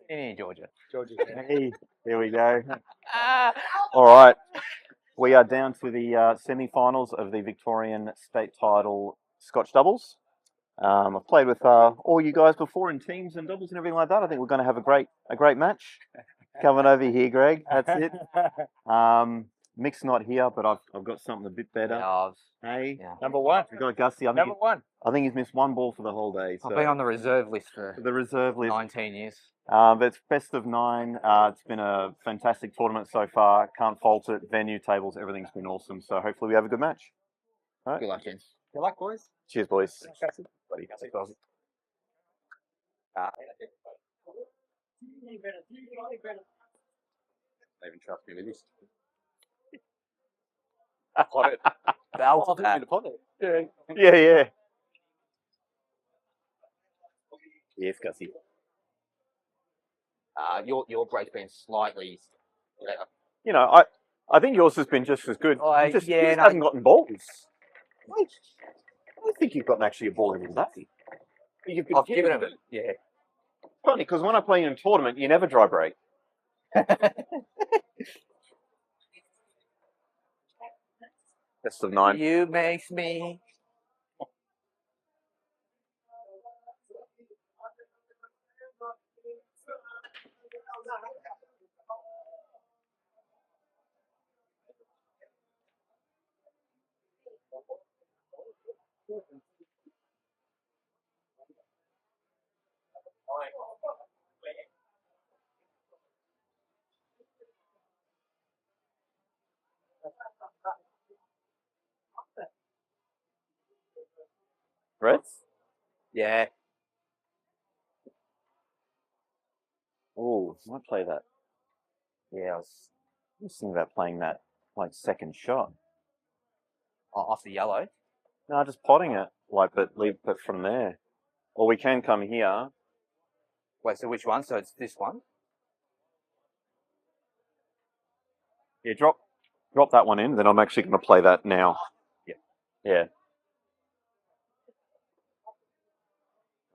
Yeah, Giorgio. Hey, here we go. All right, we are down to the semi-finals of the Victorian state title Scotch doubles. I've played with all you guys before in teams and doubles and everything like that. I think we're going to have a great match. Coming over here, Greg. That's it. Mick's not here, but I've got something a bit better. Yeah, Hey, yeah. Number one. we've got Gussie. Number one. I think he's missed one ball for the whole day. So I've been on the reserve list for the reserve list. 19 years. But it's best of 9. It's been a fantastic tournament so far. Can't fault it. Venue, tables, everything's been awesome. So hopefully we have a good match. All right. Good luck, gents. Good luck, boys. Cheers, boys. Buddy. They even trust me with this. Pot it. Valve that. Yeah. Yes, Gussie. Your break's been slightly better. You know, I think yours has been just as good. You just haven't gotten balls. I think you've gotten actually a ball every day. I've given him it. Yeah. Funny, because when I play in a tournament, you never dry break. Best of 9. You makes me. Reds? Yeah. Oh, I might play that. Yeah, I was thinking about playing that like second shot. Off the yellow. No, just potting it, but leave it from there. Or we can come here. Wait, so which one? So it's this one? Yeah, drop that one in. Then I'm actually going to play that now. Yeah.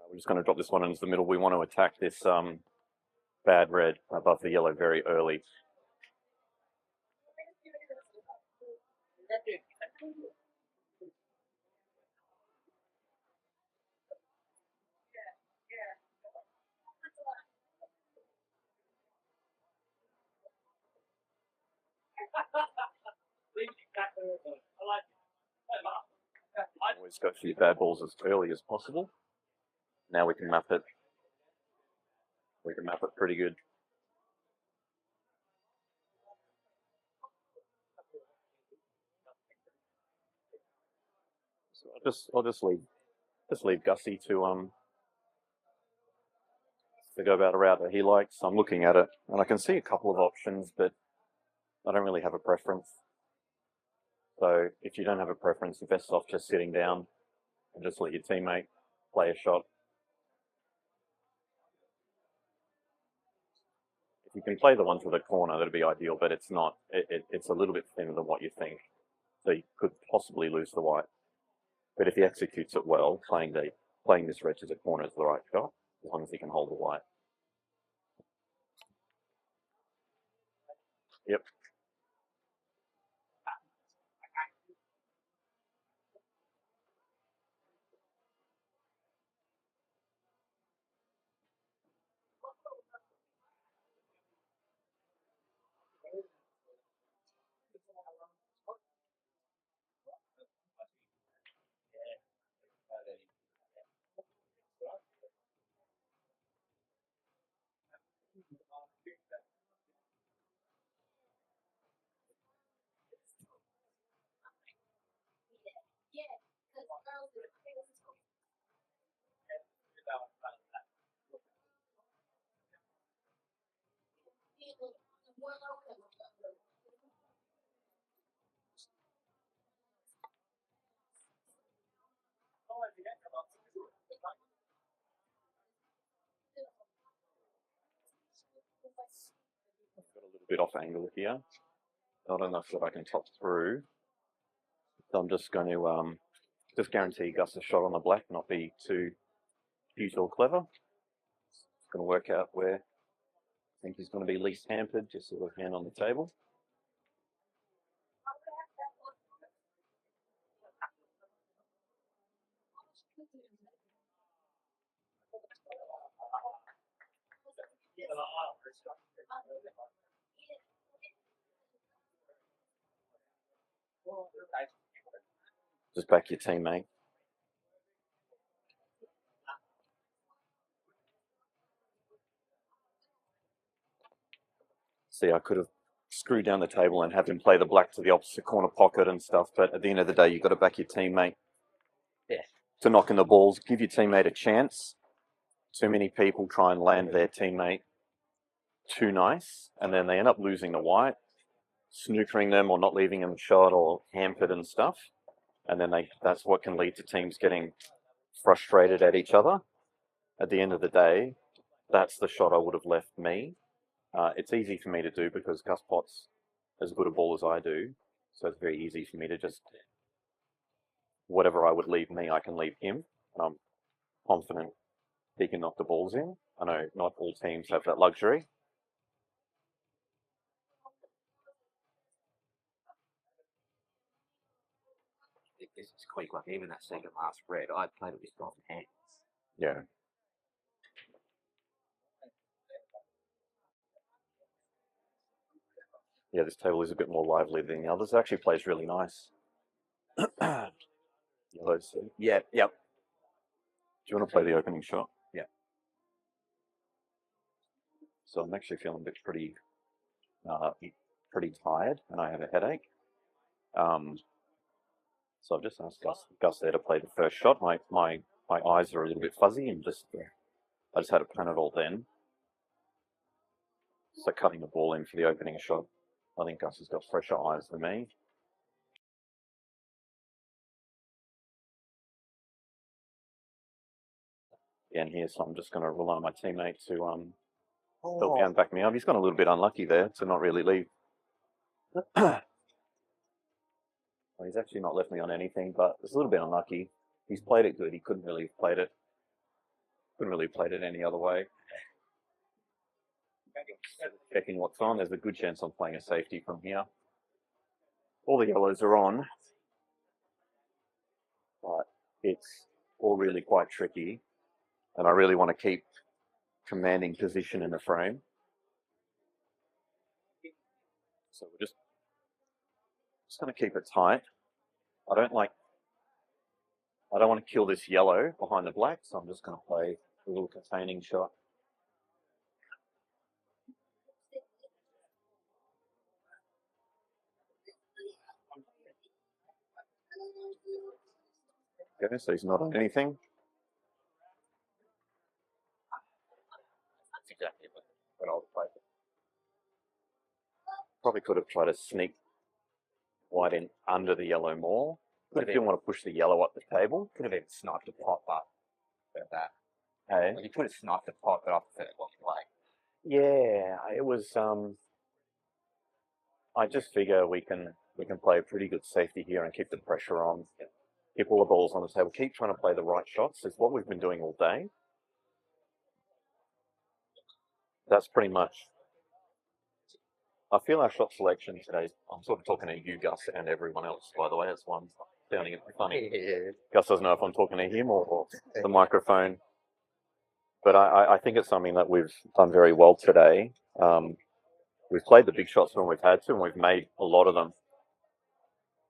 We're just going to drop this one into the middle. We want to attack this bad red above the yellow very early. Always go for your bad balls as early as possible. Now we can map it. We can map it pretty good. So I'll just leave Gussie to go about a route that he likes. I'm looking at it and I can see a couple of options, but I don't really have a preference. So if you don't have a preference, you're best off just sitting down and just let your teammate play a shot. If you can play the one to the corner, that'd be ideal, but it's not. It's a little bit thinner than what you think. So you could possibly lose the white. But if he executes it well, playing this red to the corner is the right shot, as long as he can hold the white. Yep. Got a little bit off angle here. Not enough that I can top through. So I'm just going to just guarantee Gus a shot on the black, not be too cute or clever. Just going to work out where think he's going to be least hampered, just sort of hand on the table. Just back your teammate. See, I could have screwed down the table and have him play the black to the opposite corner pocket and stuff, but at the end of the day, you've got to back your teammate to knock in the balls. Give your teammate a chance. Too many people try and land their teammate too nice, and then they end up losing the white, snookering them or not leaving them shot or hampered and stuff. And then that's what can lead to teams getting frustrated at each other. At the end of the day, that's the shot I would have left me. It's easy for me to do because Gus Potts as good a ball as I do, so it's very easy for me to just, whatever I would leave me, I can leave him. And I'm confident he can knock the balls in. I know not all teams have that luxury. This is quick, like even that second last red, I played it with strong hands. Yeah. Yeah, this table is a bit more lively than the others. It actually plays really nice. Yellows. Yeah, yep. Do you want to play the opening shot? Yeah. So I'm actually feeling a bit pretty tired, and I have a headache. So I've just asked Gus there to play the first shot. My eyes are a little bit fuzzy, and I just had a Panadol then. So cutting the ball in for the opening shot. I think Gus has got fresher eyes than me. And here, so I'm just going to rely on my teammate to help me out and back me up. He's gone a little bit unlucky there to not really leave. Well, he's actually not left me on anything, but it's a little bit unlucky. He's played it good. He couldn't really have played it. Couldn't really have played it any other way. Checking what's on. There's a good chance I'm playing a safety from here. All the yellows are on, but it's all really quite tricky. And I really want to keep commanding position in the frame. So we're just going to keep it tight. I don't want to kill this yellow behind the black, so I'm just going to play a little containing shot. Okay, so he's not on anything. That's exactly what I would play. Probably could have tried to sneak white in under the yellow more. But didn't want to push the yellow up the table. Could have even sniped a pot, but that. Hey? Well, you could have sniped a pot, but I prefer it wasn't play. Yeah, it was. I just figure we can play a pretty good safety here and keep the pressure on. Keep all the balls on the table. Keep trying to play the right shots. It's what we've been doing all day. That's pretty much. I feel our shot selection today. I'm sort of talking to you, Gus, and everyone else. By the way, that's one sounding funny. Yeah. Gus doesn't know if I'm talking to him or the microphone. But I think it's something that we've done very well today. We've played the big shots when we've had to, and we've made a lot of them.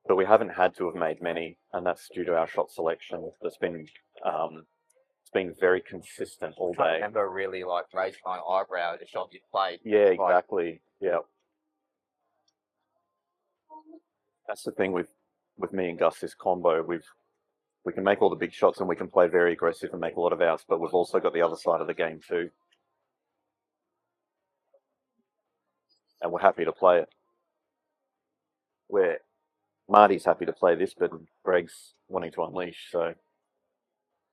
But we haven't had to have made many, and that's due to our shot selection. That's been it's been very consistent all day. I remember really like raising my eyebrow at the shot you played. Yeah, exactly. Yeah. That's the thing with me and Gus, this combo. We can make all the big shots and we can play very aggressive and make a lot of outs, but we've also got the other side of the game too. And we're happy to play it. Marty's happy to play this, but Greg's wanting to unleash. So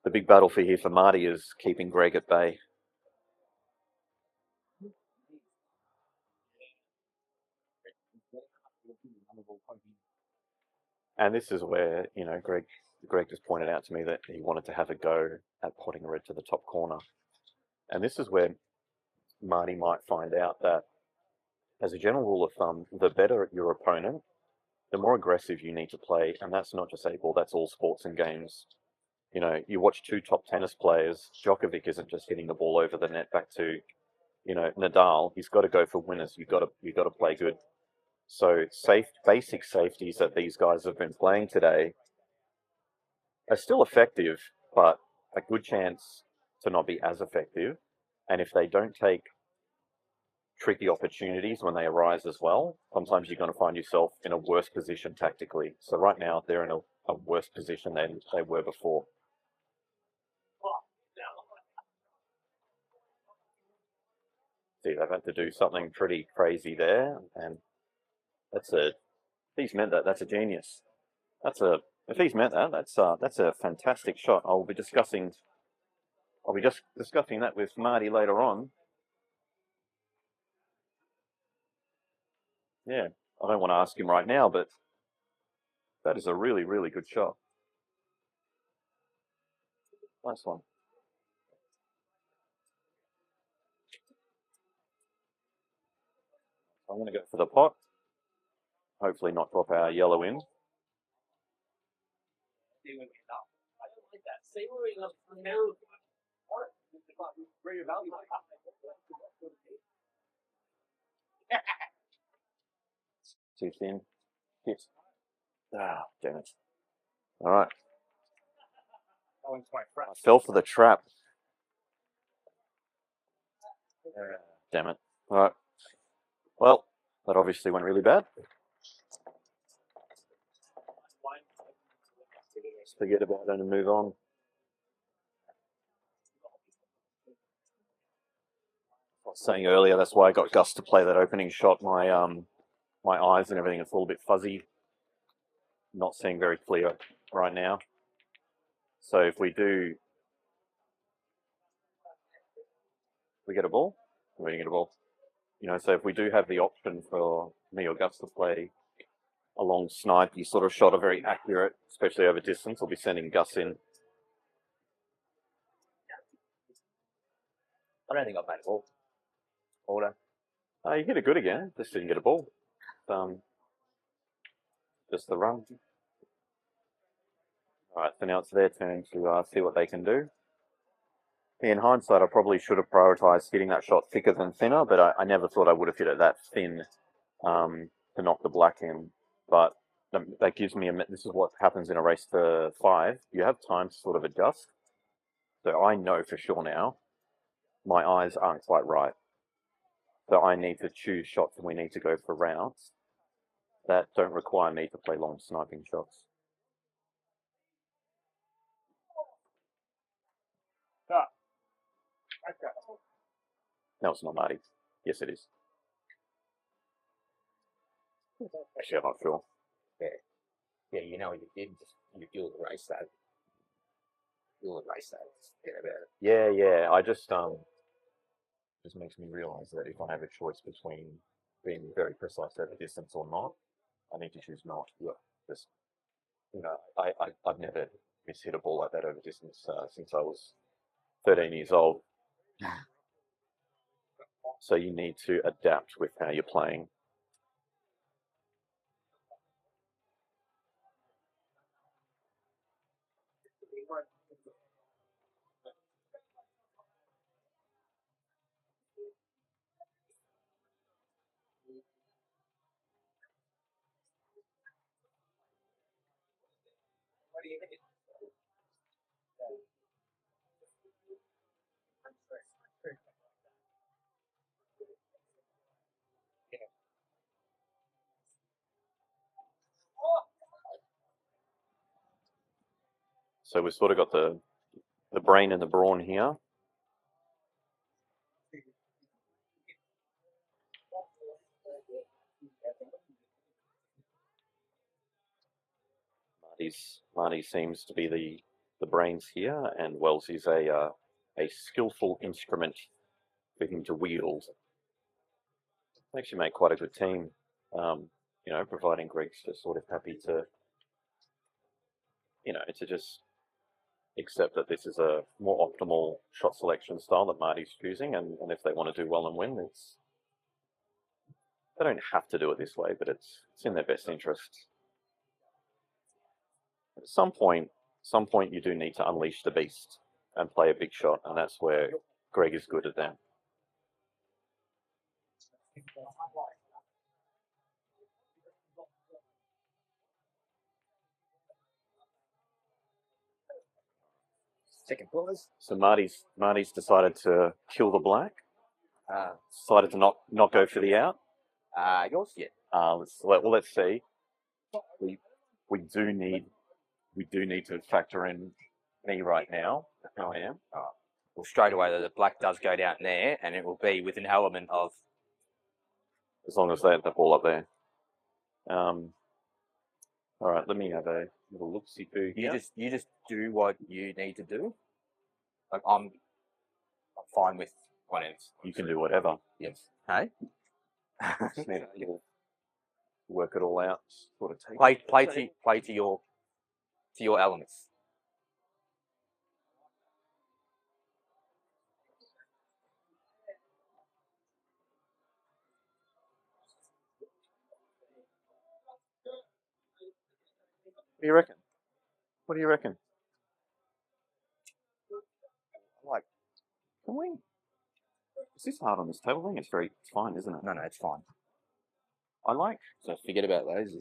the big battle for Marty is keeping Greg at bay. And this is where, Greg just pointed out to me that he wanted to have a go at potting red to the top corner. And this is where Marty might find out that, as a general rule of thumb, the better your opponent, the more aggressive you need to play, and that's not just able, that's all sports and games. You know, you watch two top tennis players, Djokovic isn't just hitting the ball over the net back to, you know, Nadal. He's got to go for winners. You've got to play good. So basic safeties that these guys have been playing today are still effective, but a good chance to not be as effective. And if they don't take tricky opportunities when they arise as well, sometimes you're going to find yourself in a worse position tactically. So right now they're in a worse position than they were before. See, they've had to do something pretty crazy there, and if he's meant that, that's a genius. If he's meant that, that's a fantastic shot. I'll be just discussing that with Marty later on. Yeah, I don't want to ask him right now, but that is a really, really good shot. Nice one. I'm going to go for the pot. Hopefully not drop our yellow in. Too thin. Hit. Ah, damn it. All right. I fell for the trap. Damn it. All right. Well, that obviously went really bad. Let's forget about it and move on. I was saying earlier, that's why I got Gus to play that opening shot. My eyes and everything is a little bit fuzzy. Not seeing very clear right now. So if we get a ball, we're going to get a ball. You know, so if we do have the option for me or Gus to play a long snipe, you sort of shot are very accurate, especially over distance. We'll be sending Gus in. I don't think I've made a ball. Order. You hit it good again. Just didn't get a ball. Just the run. All right, so now it's their turn to see what they can do. In hindsight, I probably should have prioritised hitting that shot thicker than thinner, but I never thought I would have hit it that thin to knock the black in. But that gives me this is what happens in a race to 5. You have time to sort of adjust. So I know for sure now my eyes aren't quite right. So I need to choose shots and we need to go for routes that don't require me to play long sniping shots. No, it's not Marty. Yes, it is. Actually, I'm not sure. Yeah, you know, you did just you'll erase that. You'll erase that. Forget about it. Yeah. I just makes me realise that if I have a choice between being very precise at a distance or not, I need to choose not. Yeah. Just, you know, I've never mishit a ball like that over distance since I was 13 years old. So you need to adapt with how you're playing. What do you think? So we've sort of got the brain and the brawn here. Marty seems to be the brains here, and Wells is a skillful instrument for him to wield. They actually make quite a good team, you know, providing Greg's just sort of happy to, you know, to just except that this is a more optimal shot selection style that Marty's choosing, and if they want to do well and win, they don't have to do it this way, but it's in their best interest. At some point you do need to unleash the beast and play a big shot, and that's where Greg is good at that. Second pause. So Marty's decided to kill the black. Decided to not go for the out. Yours? Yeah. Let's see. We do need to factor in me right now. How I am. Well, straight away, the black does go down there, and it will be with an element of... As long as they have the ball up there. All right, let me have a little look-see-poo here. You just do what you need to do. Like, I'm fine with what else. You can do whatever. Yes. Hey? Just need to work it all out. Sort of Play to your elements. What do you reckon? What do you reckon? Like, can we? Is this hard on this table? I think it's fine, isn't it? No, it's fine. I like. So forget about those.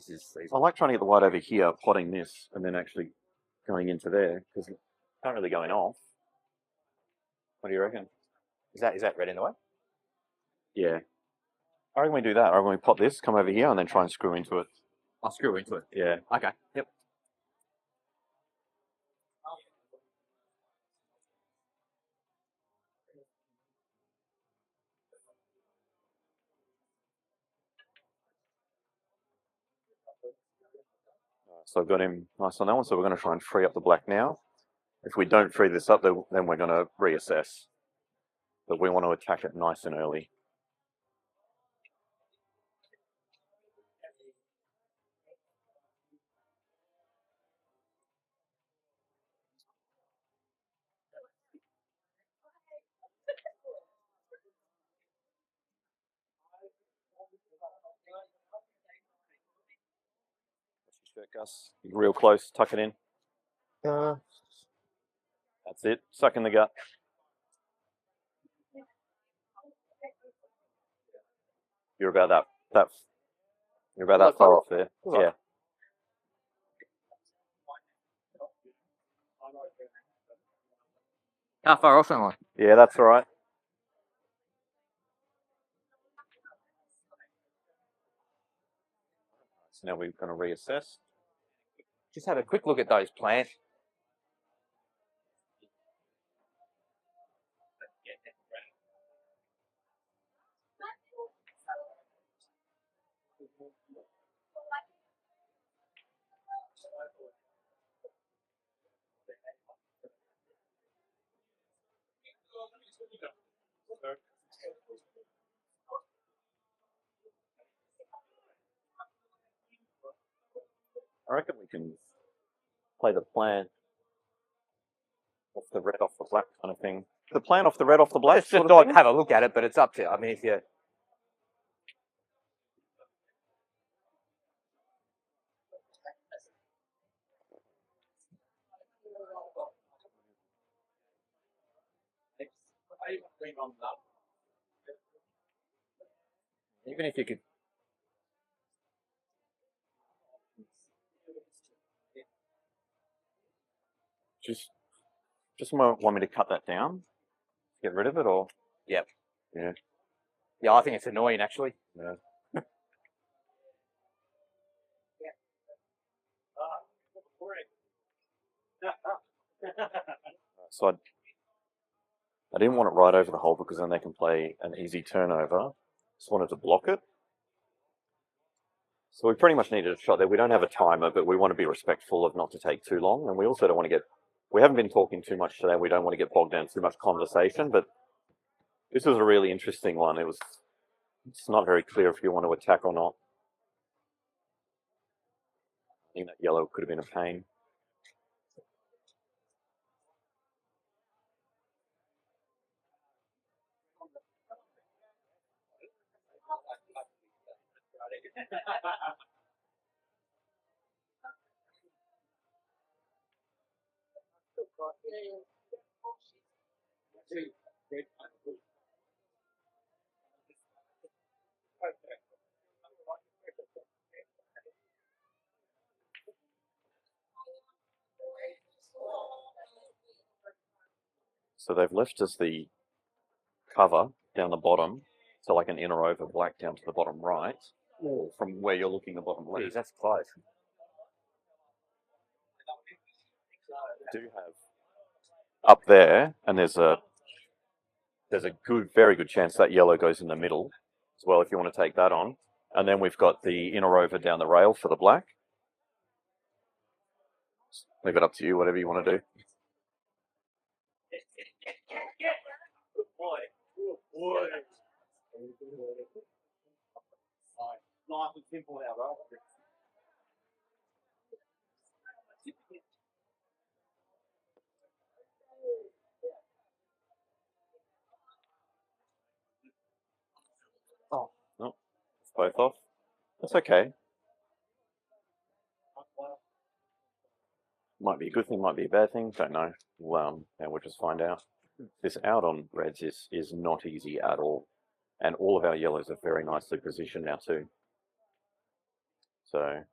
I like trying to get the white over here, potting this, and then actually going into there because it's not really going off. What do you reckon? Is that red in the way? Yeah. I reckon we do that. I reckon we pot this, come over here, and then try and screw into it. I'll screw into it. Yeah. Okay. Yep. So I've got him nice on that one. So we're going to try and free up the black now. If we don't free this up, then we're going to reassess. But we want to attack it nice and early. Gus. Real close, tuck it in. That's it. Suck in the gut. You're about that far off there. Yeah. How far off am I? Yeah, that's all right. So now we're going to reassess. Just have a quick look at those plants. I reckon we can play the plan off the red, off the black kind of thing. The plan off the red, off the black. Just not have a look at it, but it's up to you. I mean, if you... Even if you could... Just want me to cut that down? Get rid of it, or? Yep. Yeah. Yeah, I think it's annoying, actually. Yeah. So I didn't want it right over the hole because then they can play an easy turnover. Just wanted to block it. So we pretty much needed a shot there. We don't have a timer, but we want to be respectful of not to take too long. And we also don't want to get... We haven't been talking too much today. We don't want to get bogged down in too much conversation, but this was a really interesting one. It's not very clear if you want to attack or not. I think that yellow could have been a pain. So they've left us the cover down the bottom, so like an inner over black down to the bottom right, from where you're looking the bottom left. Geez, that's close. Do have up there, and there's a very good chance that yellow goes in the middle as well if you want to take that on. And then we've got the inner over down the rail for the black. Leave it up to you, whatever you want to do. Nice and simple now, right? Oh, no, it's both off. That's okay. Might be a good thing, might be a bad thing. Don't know. Well, and we'll just find out. This out on reds is not easy at all. And all of our yellows are very nicely positioned now too. So,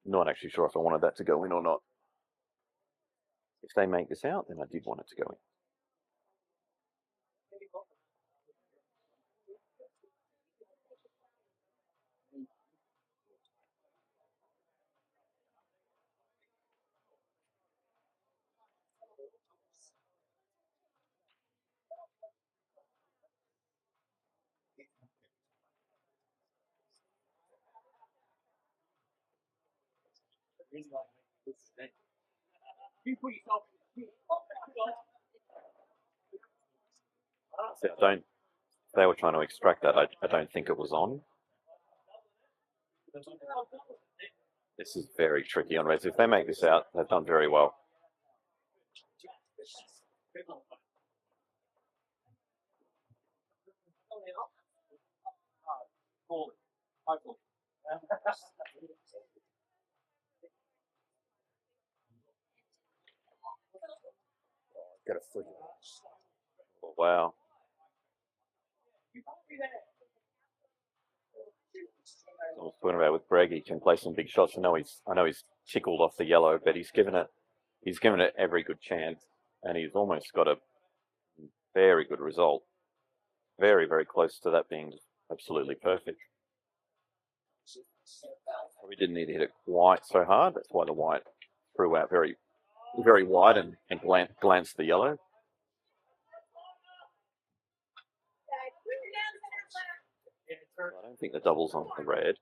not actually sure if I wanted that to go in or not. If they make this out, then I did want it to go in. So they were trying to extract that. I don't think it was on. This is very tricky on reds. If they make this out, they've done very well. Got a foot. Oh, wow. I was talking about with Greg, he can play some big shots. I know he's tickled off the yellow, but he's given it every good chance, and he's almost got a very good result. Very, very close to that being absolutely perfect. We didn't need to hit it quite so hard. That's why the white threw out very, very wide and glanced the yellow. I don't think the double's on the red.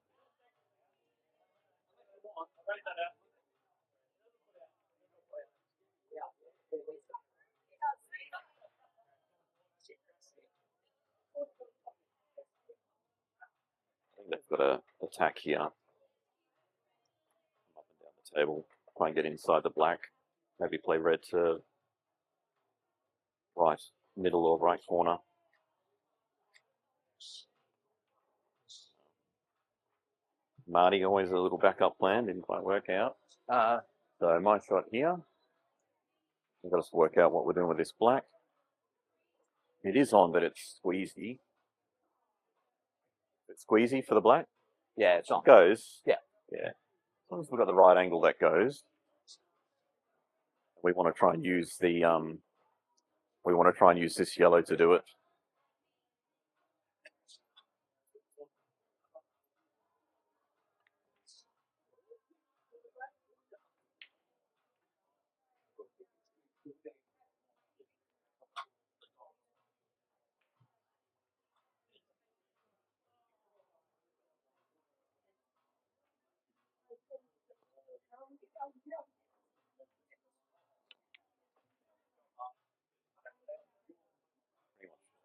I think they've got an attack here. Up and down the table. Try and get inside the black. Maybe play red to right, middle or right corner. Marty, always a little backup plan, didn't quite work out. So my shot here. We've got to work out what we're doing with this black. It is on, but it's squeezy. It's squeezy for the black. Yeah, it's on. It goes. Yeah. Yeah. As long as we've got the right angle, that goes. We want to try and use the we want to try and use this yellow to do it.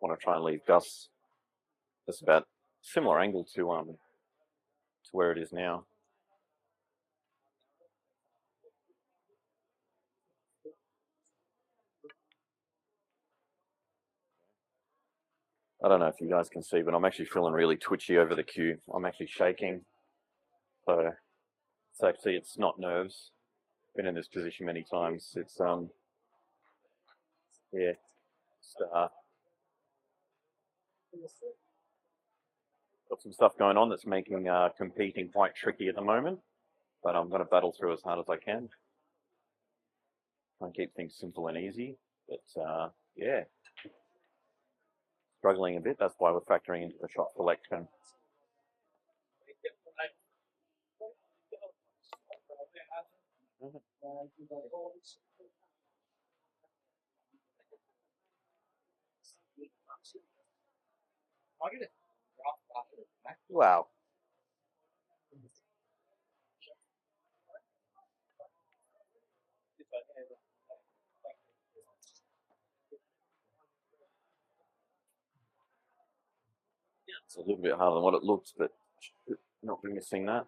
Want to try and leave Gus just about similar angle to where it is now. I don't know if you guys can see, but I'm actually feeling really twitchy over the cue. I'm actually shaking. So it's not nerves. Been in this position many times. It's yeah, it's, got some stuff going on that's making competing quite tricky at the moment. But I'm going to battle through as hard as I can. Try and keep things simple and easy. But yeah, struggling a bit. That's why we're factoring into the shot selection. Wow. It's a little bit harder than what it looks, but not be missing that.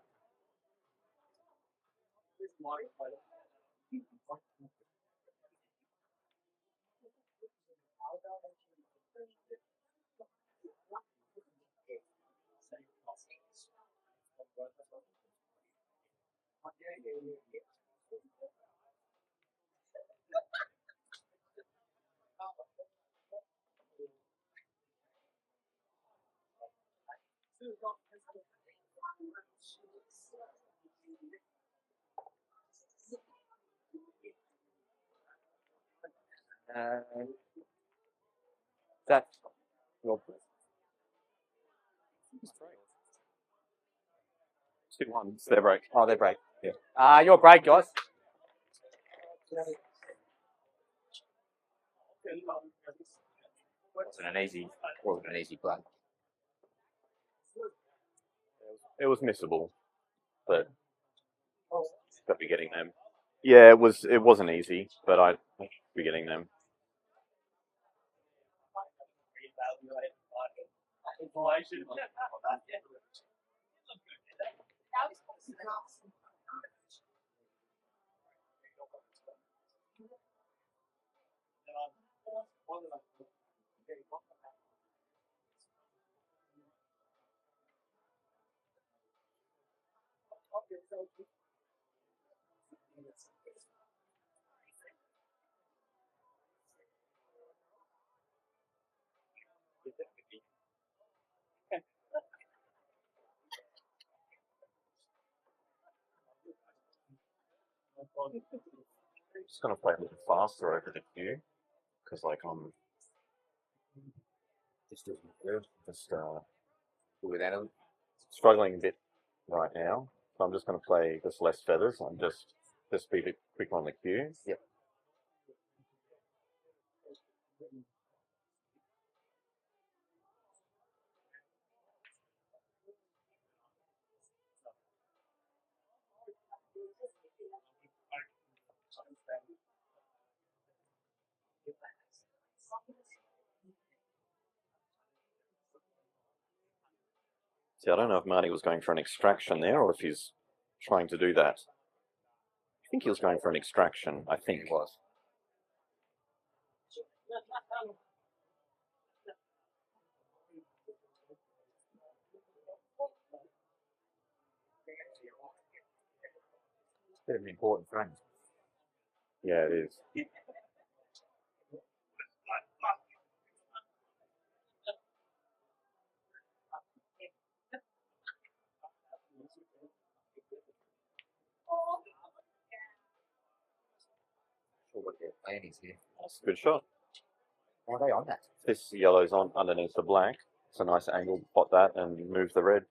That's your 2-1. Their break. Oh, they break. Yeah. Your break, guys. Wasn't an easy play. It was missable, but got to be getting them. Yeah, it wasn't easy, but I should be getting them. Just gonna play a little faster over the queue because like I'm Just doesn't good. just Without him. struggling a bit right now. So I'm just gonna play just less feathers. I'm just be a bit quick on the queue. Yep. See, I don't know if Marty was going for an extraction there or if he's trying to do that. I think he was going for an extraction. I think It was. Bit of an important thing. Yeah, it is. Sure what their plan is here. That's a good shot. Are they on that? This yellow's on underneath the black. It's a nice angle to pot that and move the red.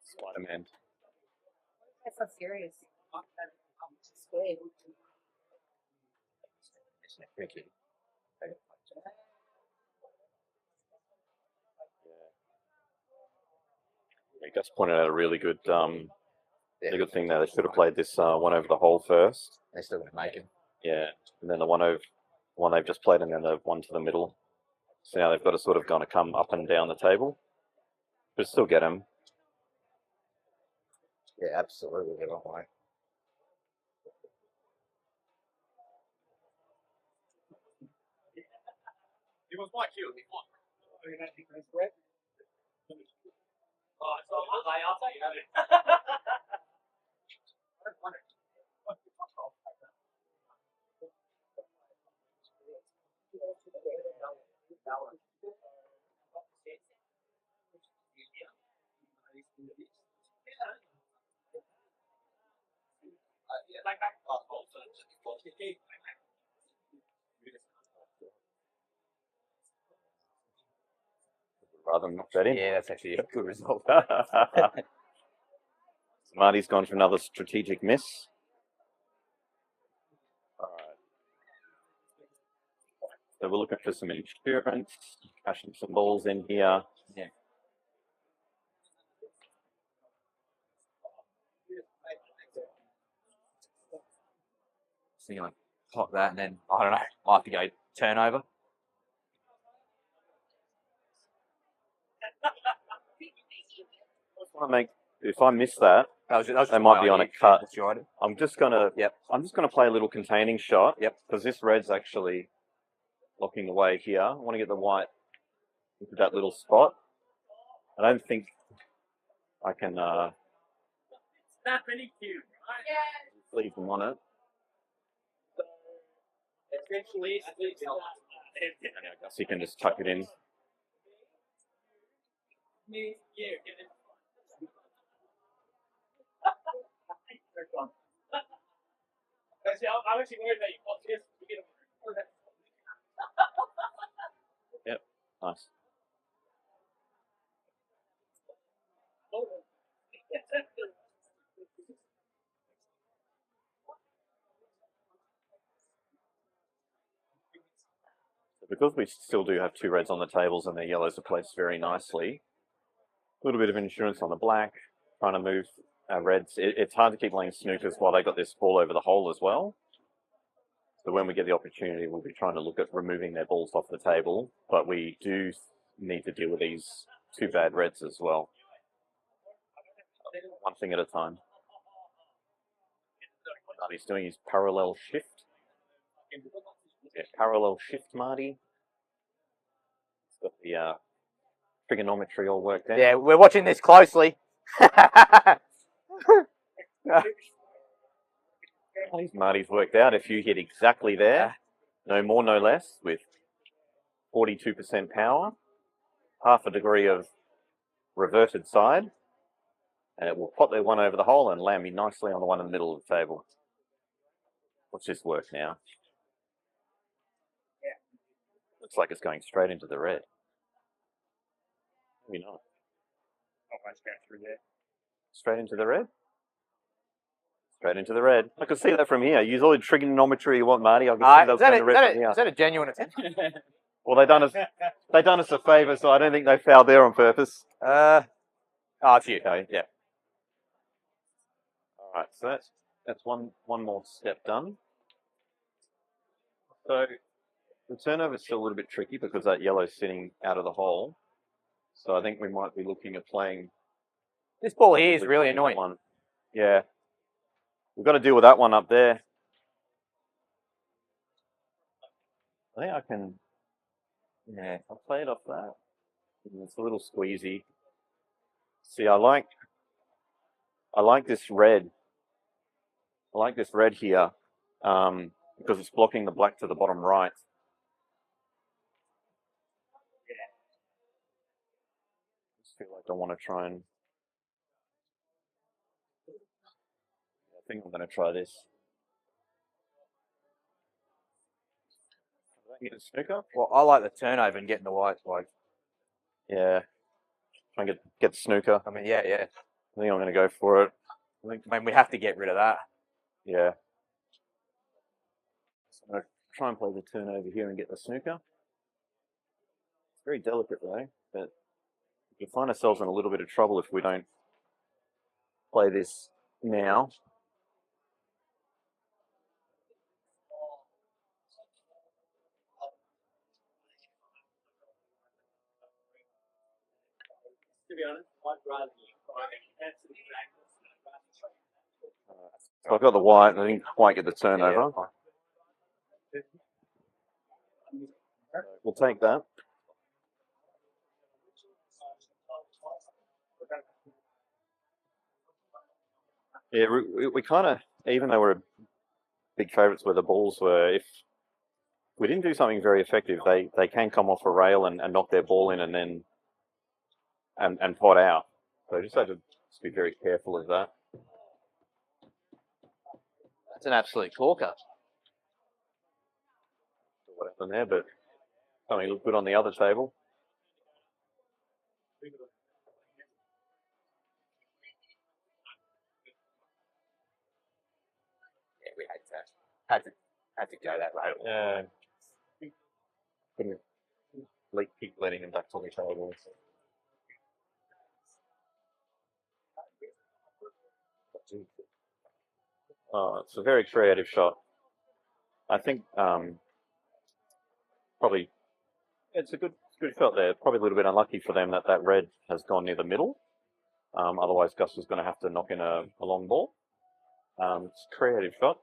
Spider-Man. That's so serious. It's good. Thank you. Gus pointed out a really good Yeah. good thing there. They should have played this one over the hole first. They're still going to make it. Yeah, and then the one they've just played, and then the one to the middle. So now they've got to sort of going to come up and down the table, but still get him. Yeah, absolutely the wrong way. It was my cue. Rather than not bet in. Yeah, that's actually a good result. Marty's gone for another strategic miss. All right. So we're looking for some insurance, cashing some balls in here. Yeah. So you like pop that and then, I don't know, I have to go turnover. If I miss that, That was just they might be on a cut. Right. I'm just gonna play a little containing shot. Yep. Because this red's actually locking away here. I want to get the white into that little spot. I don't think I can leave them on it. I guess you can just tuck it in. Yep, nice. Because we still do have two reds on the tables and the yellows are placed very nicely, a little bit of insurance on the black, trying to move our reds. It's hard to keep playing snookers while they got this ball over the hole as well. So when we get the opportunity, we'll be trying to look at removing their balls off the table, but we do need to deal with these two bad reds as well. One thing at a time. What he's doing is parallel shift. Yeah, parallel shift, Marty. Got the trigonometry all worked out. Yeah, we're watching this closely. Marty's worked out. If you hit exactly there, no more, no less, with 42% power, half a degree of reverted side, and it will pop their one over the hole and land me nicely on the one in the middle of the table. Watch this work now. Looks like it's going straight into the red. Maybe not. Straight into the red? Straight into the red. I can see that from here. Use all the trigonometry you want, Marty. I can see that's going to red from here. Is that a genuine attempt? Well, they done us a favour, so I don't think they fouled there on purpose. Oh, it's you. Okay, yeah. All right, so that's one more step done. So the turnover is still a little bit tricky because that yellow's sitting out of the hole. So I think we might be looking at playing. This ball here is really annoying. One. Yeah. We've got to deal with that one up there. I think I can. Yeah, I'll play it off that. It's a little squeezy. See, I like this red. I like this red here because it's blocking the black to the bottom right. I just feel like I want to try and. I think I'm going to try this. Get a snooker? Well, I like the turnover and getting the whites. Like, yeah, try and get the snooker. I mean, yeah. I think I'm going to go for it. I mean, we have to get rid of that. Yeah. So I'm going to try and play the turnover here and get the snooker. It's very delicate though, but We'll find ourselves in a little bit of trouble if we don't play this now. So I've got the white, and I didn't quite get the turnover. We'll take that. Yeah, we kind of, even though we're big favourites where the balls were, if we didn't do something very effective, they can come off a rail and knock their ball in and then and pot out. So just have to just be very careful of that. That's an absolute corker. What happened there, but something looked good on the other table. Yeah, we had to go that way. Yeah. Couldn't keep letting him back to the table. Oh, it's a very creative shot. I think probably it's a good shot there. Probably a little bit unlucky for them that red has gone near the middle. Otherwise, Gus was going to have to knock in a long ball. It's a creative shot.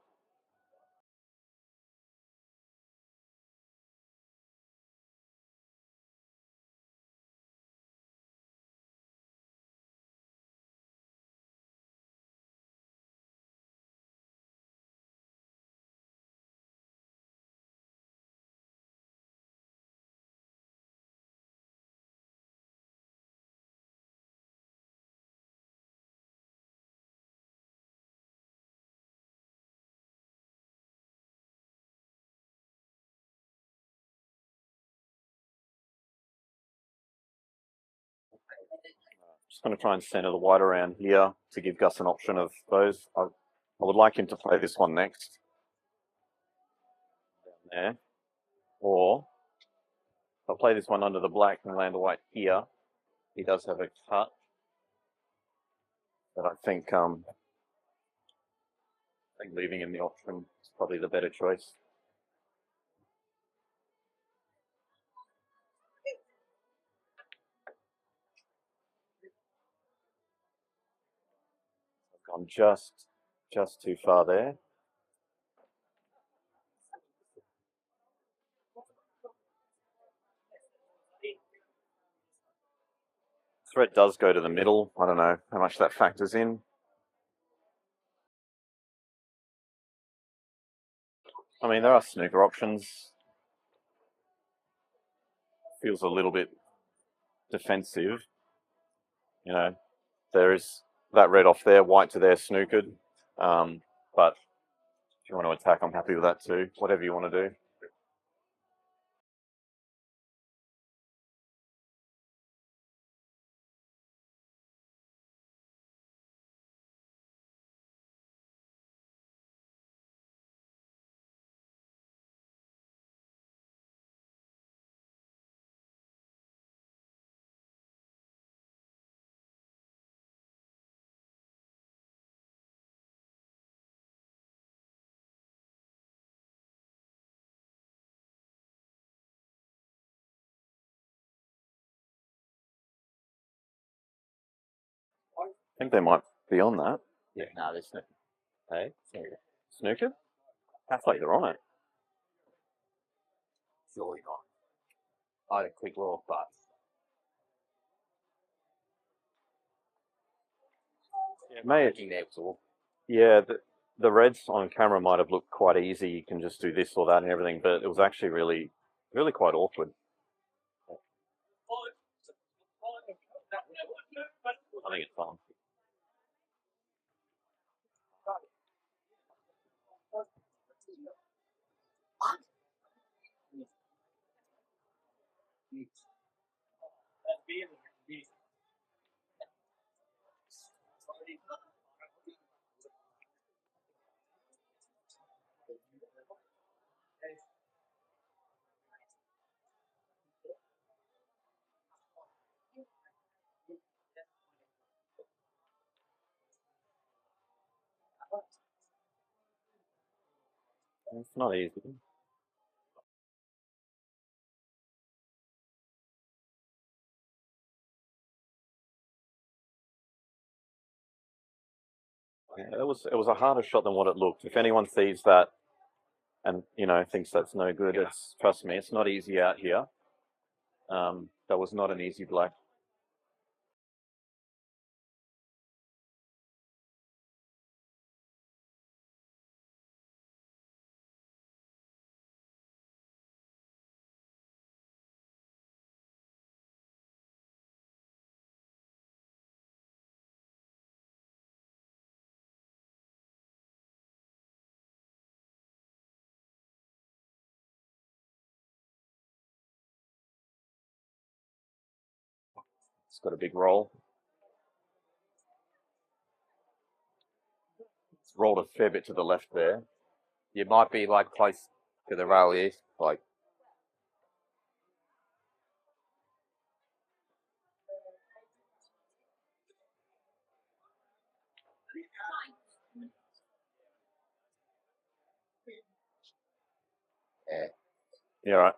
Just going to try and center the white around here to give Gus an option of those. I would like him to play this one next. Down there. Or if I play this one under the black and land the white here, he does have a cut. But I think leaving him the option is probably the better choice. I've gone just too far there. Threat does go to the middle. I don't know how much that factors in. I mean, there are snooker options. Feels a little bit defensive. You know, there is that red off there, white to there, snookered. But if you want to attack, I'm happy with that too. Whatever you want to do. I think they might be on that. Yeah, no, there's no. Hey, Snooker? I thought they're on it. surely not. I had a quick look, but thinking there was all. Yeah, the reds on camera might have looked quite easy. You can just do this or that and everything, but it was actually really quite awkward. I think it's on. It's not easy. Yeah, it was a harder shot than what it looked. If anyone sees that and thinks that's no good, trust me, it's not easy out here. That was not an easy black. It's got a big roll. It's rolled a fair bit to the left there. You might be like close to the rail here, like. Yeah. Yeah, right.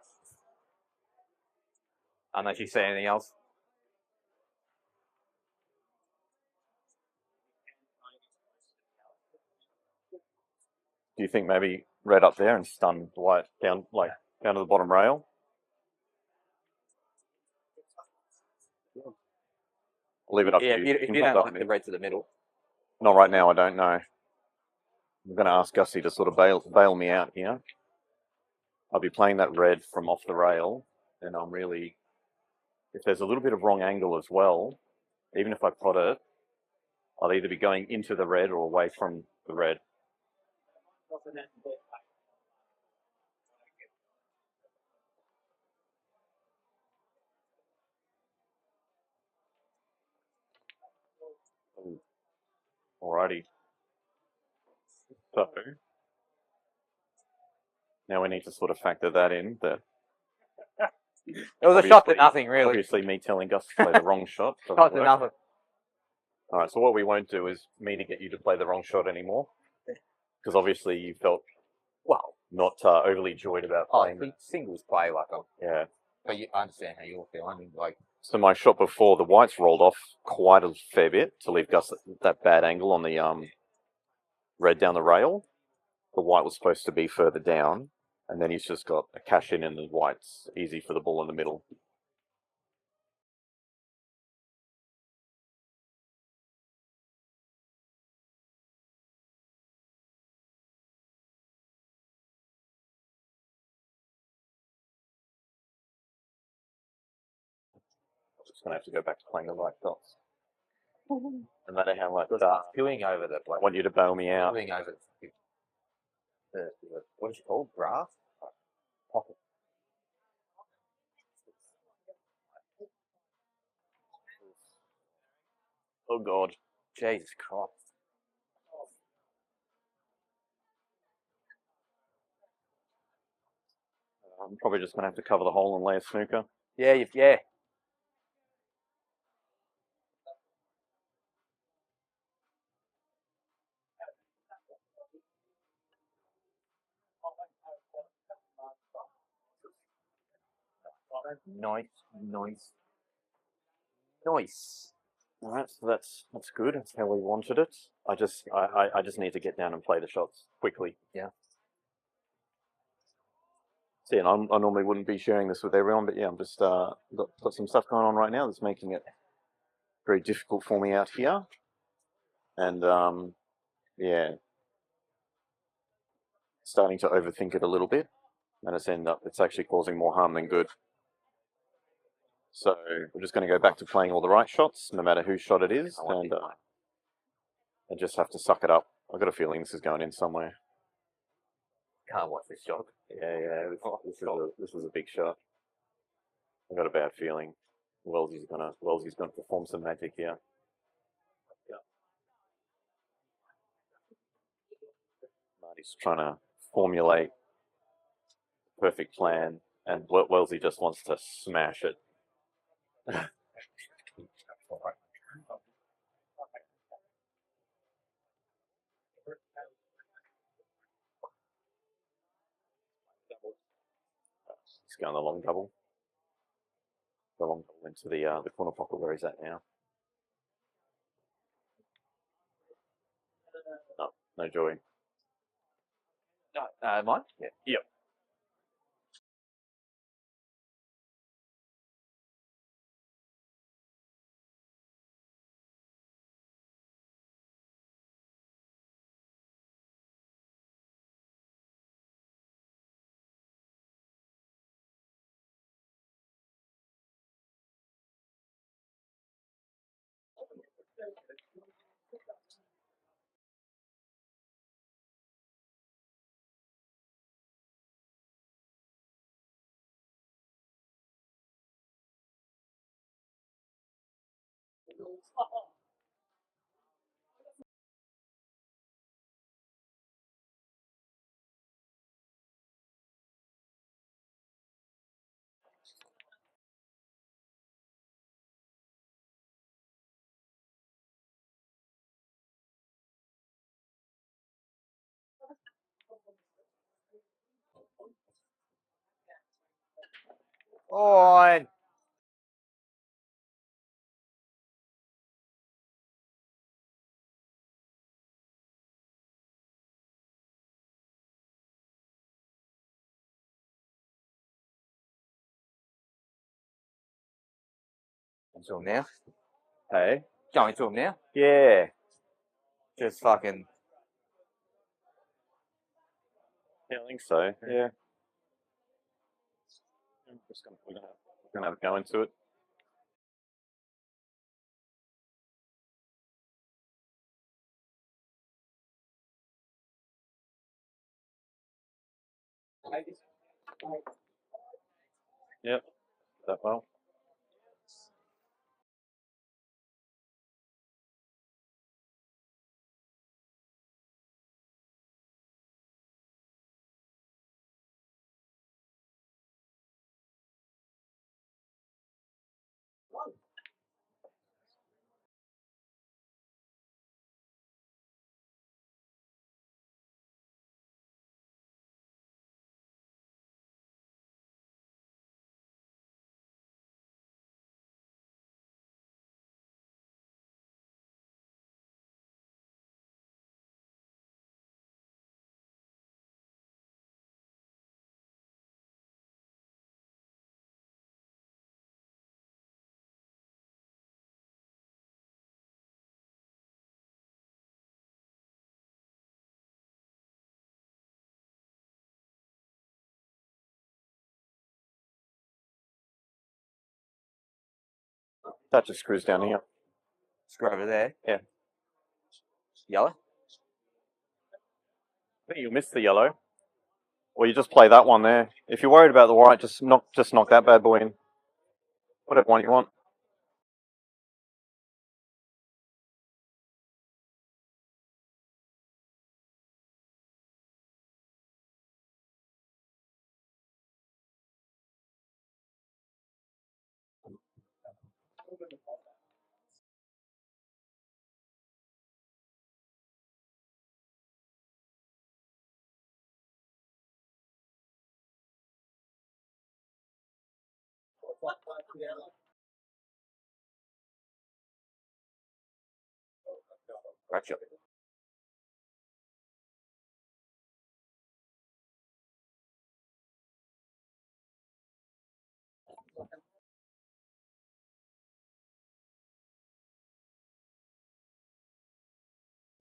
Unless you see anything else. Do you think maybe red up there and stun white down to the bottom rail? I'll leave it up Yeah, to if you. you don't like the red to the middle. Not right now, I don't know. I'm going to ask Gussie to sort of bail me out here. I'll be playing that red from off the rail, and I'm really, if there's a little bit of wrong angle as well, even if I plot it, I'll either be going into the red or away from the red. Alrighty. So now we need to sort of factor that in. That It was a shot to nothing, really. Obviously, me telling Gus to play the wrong shot. Shot to nothing. All right. So what we won't do is me to get you to play the wrong shot anymore, because obviously you felt not overly joyed about playing. Singles play like yeah. But I understand how you're feeling. Like, so my shot before, the whites rolled off quite a fair bit to leave Gus that bad angle on the red down the rail. The white was supposed to be further down, and then he's just got a cash in the whites, easy for the ball in the middle. I'm just going to have to go back to playing the right dots. No matter how much spewing over the I want you to bail me out. spewing over the what is it called? Grass? Pocket. Oh God. Jesus Christ. I'm probably just going to have to cover the hole and lay a snooker. Yeah. Nice. All right, so that's good. That's how we wanted it. I just need to get down and play the shots quickly. Yeah. See, and I normally wouldn't be sharing this with everyone, but yeah, I'm just got some stuff going on right now that's making it very difficult for me out here, and yeah, starting to overthink it a little bit, and it's actually causing more harm than good. So we're just going to go back to playing all the right shots, no matter whose shot it is, and I just have to suck it up. I've got a feeling this is going in somewhere. Can't watch this shot. Yeah. This is a big shot. I've got a bad feeling. Wellesley's gonna perform some magic here. Marty's trying to formulate a perfect plan, and Wellesley just wants to smash it. go on the long double. The long double into the corner pocket where he's at now. No, no joy. Mine? Yeah. Yep. On. To him now. Hey. Going to him now. Yeah. Just fucking. Yeah, I think so. Yeah. We're gonna have a go into it. Yep. That well. That just screws down here. Screw over there. Yeah. Yellow. I think you missed the yellow. Or you just play that one there. If you're worried about the white, just knock that bad boy in. Whatever one you want. Gotcha.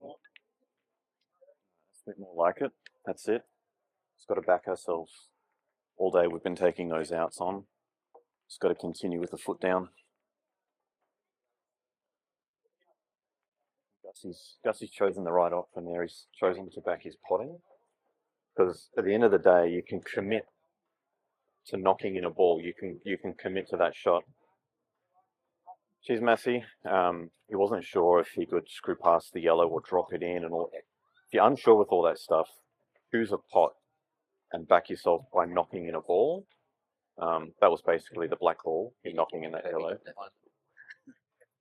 That's a bit more like it. That's it. Just got to back ourselves. All day we've been taking those outs on. Just got to continue with the foot down. Gussie's chosen the right option there. He's chosen to back his potting. Because at the end of the day, you can commit to knocking in a ball. You can commit to that shot. She's messy. He wasn't sure if he could screw past the yellow or drop it in and all. If you're unsure with all that stuff, choose a pot and back yourself by knocking in a ball. That was basically the black ball. You're knocking in that yellow.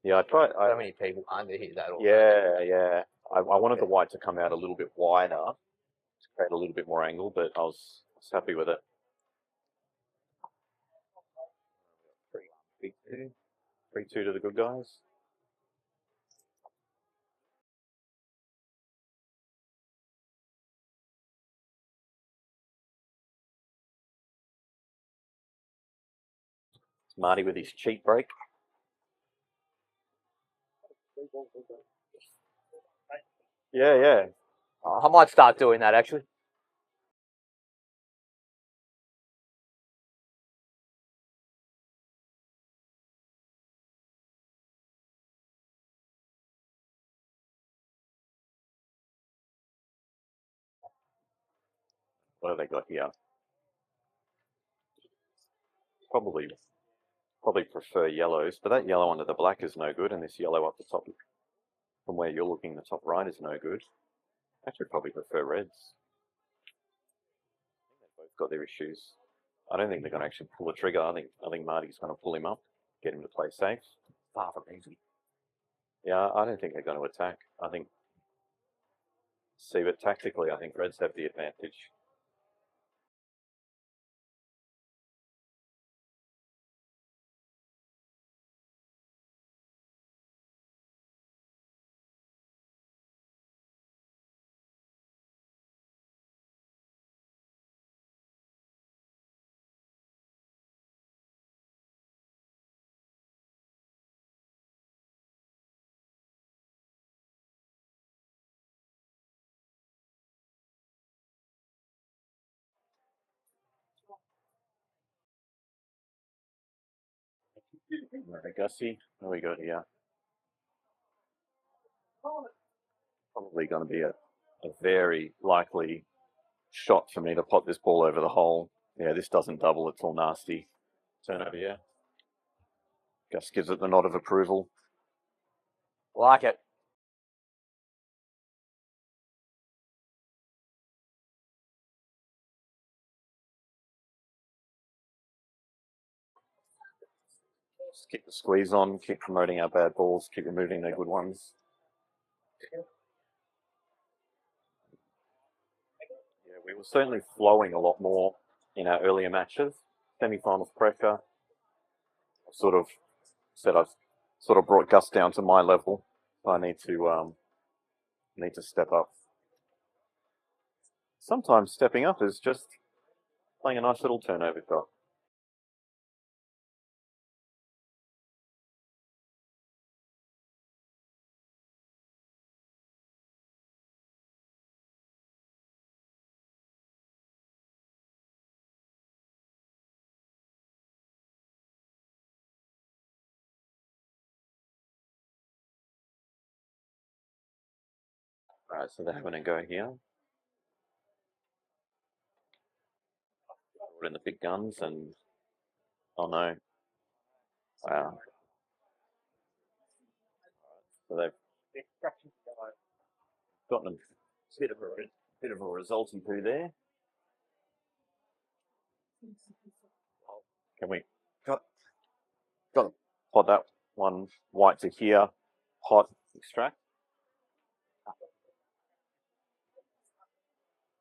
Yeah, I tried. So many people under hit that all. Yeah. I wanted the white to come out a little bit wider to create a little bit more angle, but I was happy with it. 3-2 to the good guys. Marty with his cheap break. Yeah. I might start doing that actually. What have they got here? Probably prefer yellows, but that yellow under the black is no good, and this yellow up the top, from where you're looking, the top right is no good. Actually, probably prefer reds. They've both got their issues. I don't think they're going to actually pull the trigger. I think Marty's going to pull him up, get him to play safe. Far from easy. Yeah, I don't think they're going to attack. I think, see, but tactically, I think reds have the advantage. Right, Gussie, what we got here? Probably going to be a very likely shot for me to pot this ball over the hole. Yeah, this doesn't double, it's all nasty. Turn over here. Gus gives it the nod of approval. Like it. Just keep the squeeze on, keep promoting our bad balls, keep removing their good ones. Yeah, we were certainly flowing a lot more in our earlier matches. Semi-finals pressure. I've sort of brought Gus down to my level. I need to step up. Sometimes stepping up is just playing a nice little turnover shot. Alright, so they're having a go here. Put in the big guns and oh no. Wow. So they've gotten a bit of a resulting poo there. Can we got to pot that one white to here, pot extract?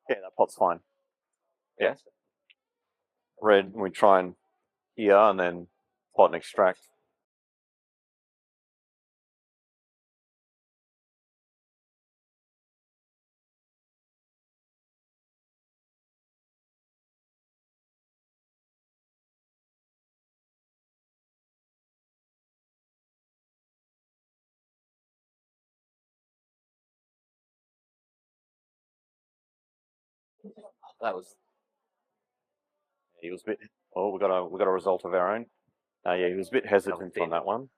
Yeah, that pot's fine. Yeah. Red, we try and here and then pot and extract. That was He was a bit. Oh, we got a result of our own. Yeah, he was a bit hesitant on that one.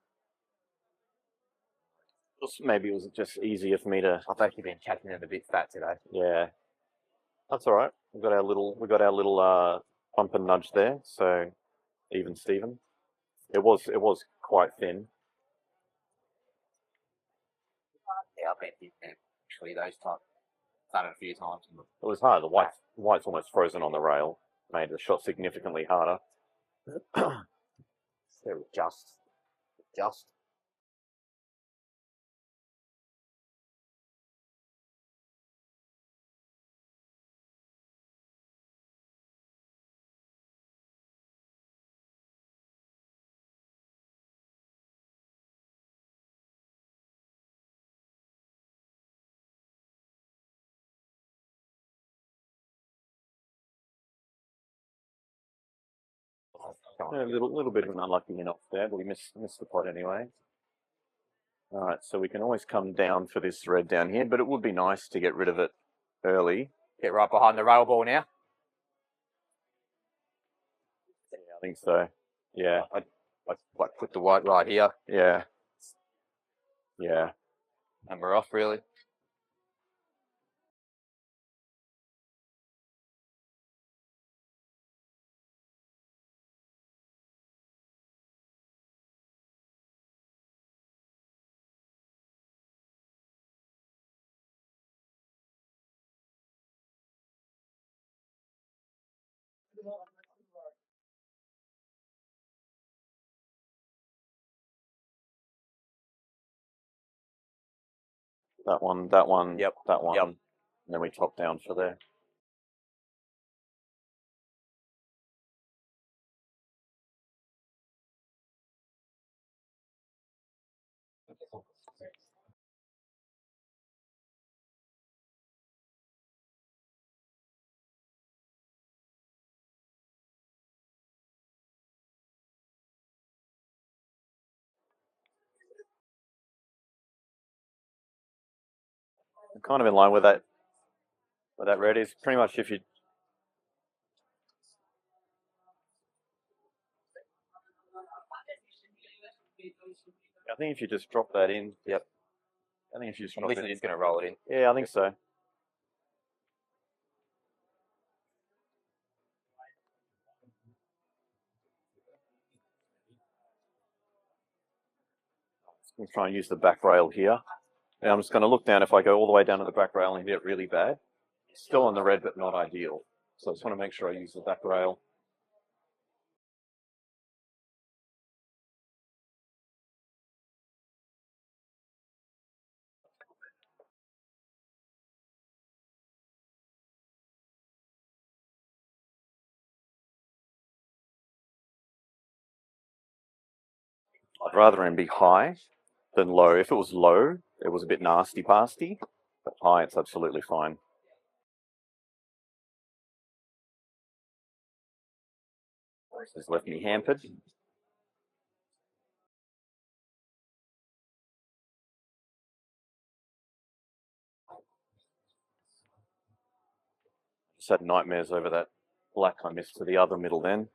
Maybe it was just easier for me to. I've actually been catching it a bit fat today. Yeah, that's all right. We got our little pump and nudge there. So even Steven. It was quite thin. Yeah, I've been hitting them. Actually, those type done it a few times. It was hard. The white's almost frozen on the rail. Made the shot significantly harder. They're just. A little bit of an unlucky enough there, but we missed the pot anyway. All right, so we can always come down for this red down here, but it would be nice to get rid of it early. Get right behind the rail ball now. Yeah, I think so. Yeah. I like put the white right here, Yeah. Yeah. and we're off really. That one, Yep. that one. Yep. And then we top down for there. Kind of in line with that red is pretty much if you. I think if you just drop that in. Yep. I think if you just I'm drop it listening, in. it's going to roll it in. Yeah, I think so. I'm trying to use the back rail here. Now I'm just going to look down. If I go all the way down to the back rail and hit it really bad, still on the red, but not ideal. So I just want to make sure I use the back rail. I'd rather him be high than low. If it was low, it was a bit nasty-pasty, but high, it's absolutely fine. This has left me hampered. Just had nightmares over that black I missed to the other middle then.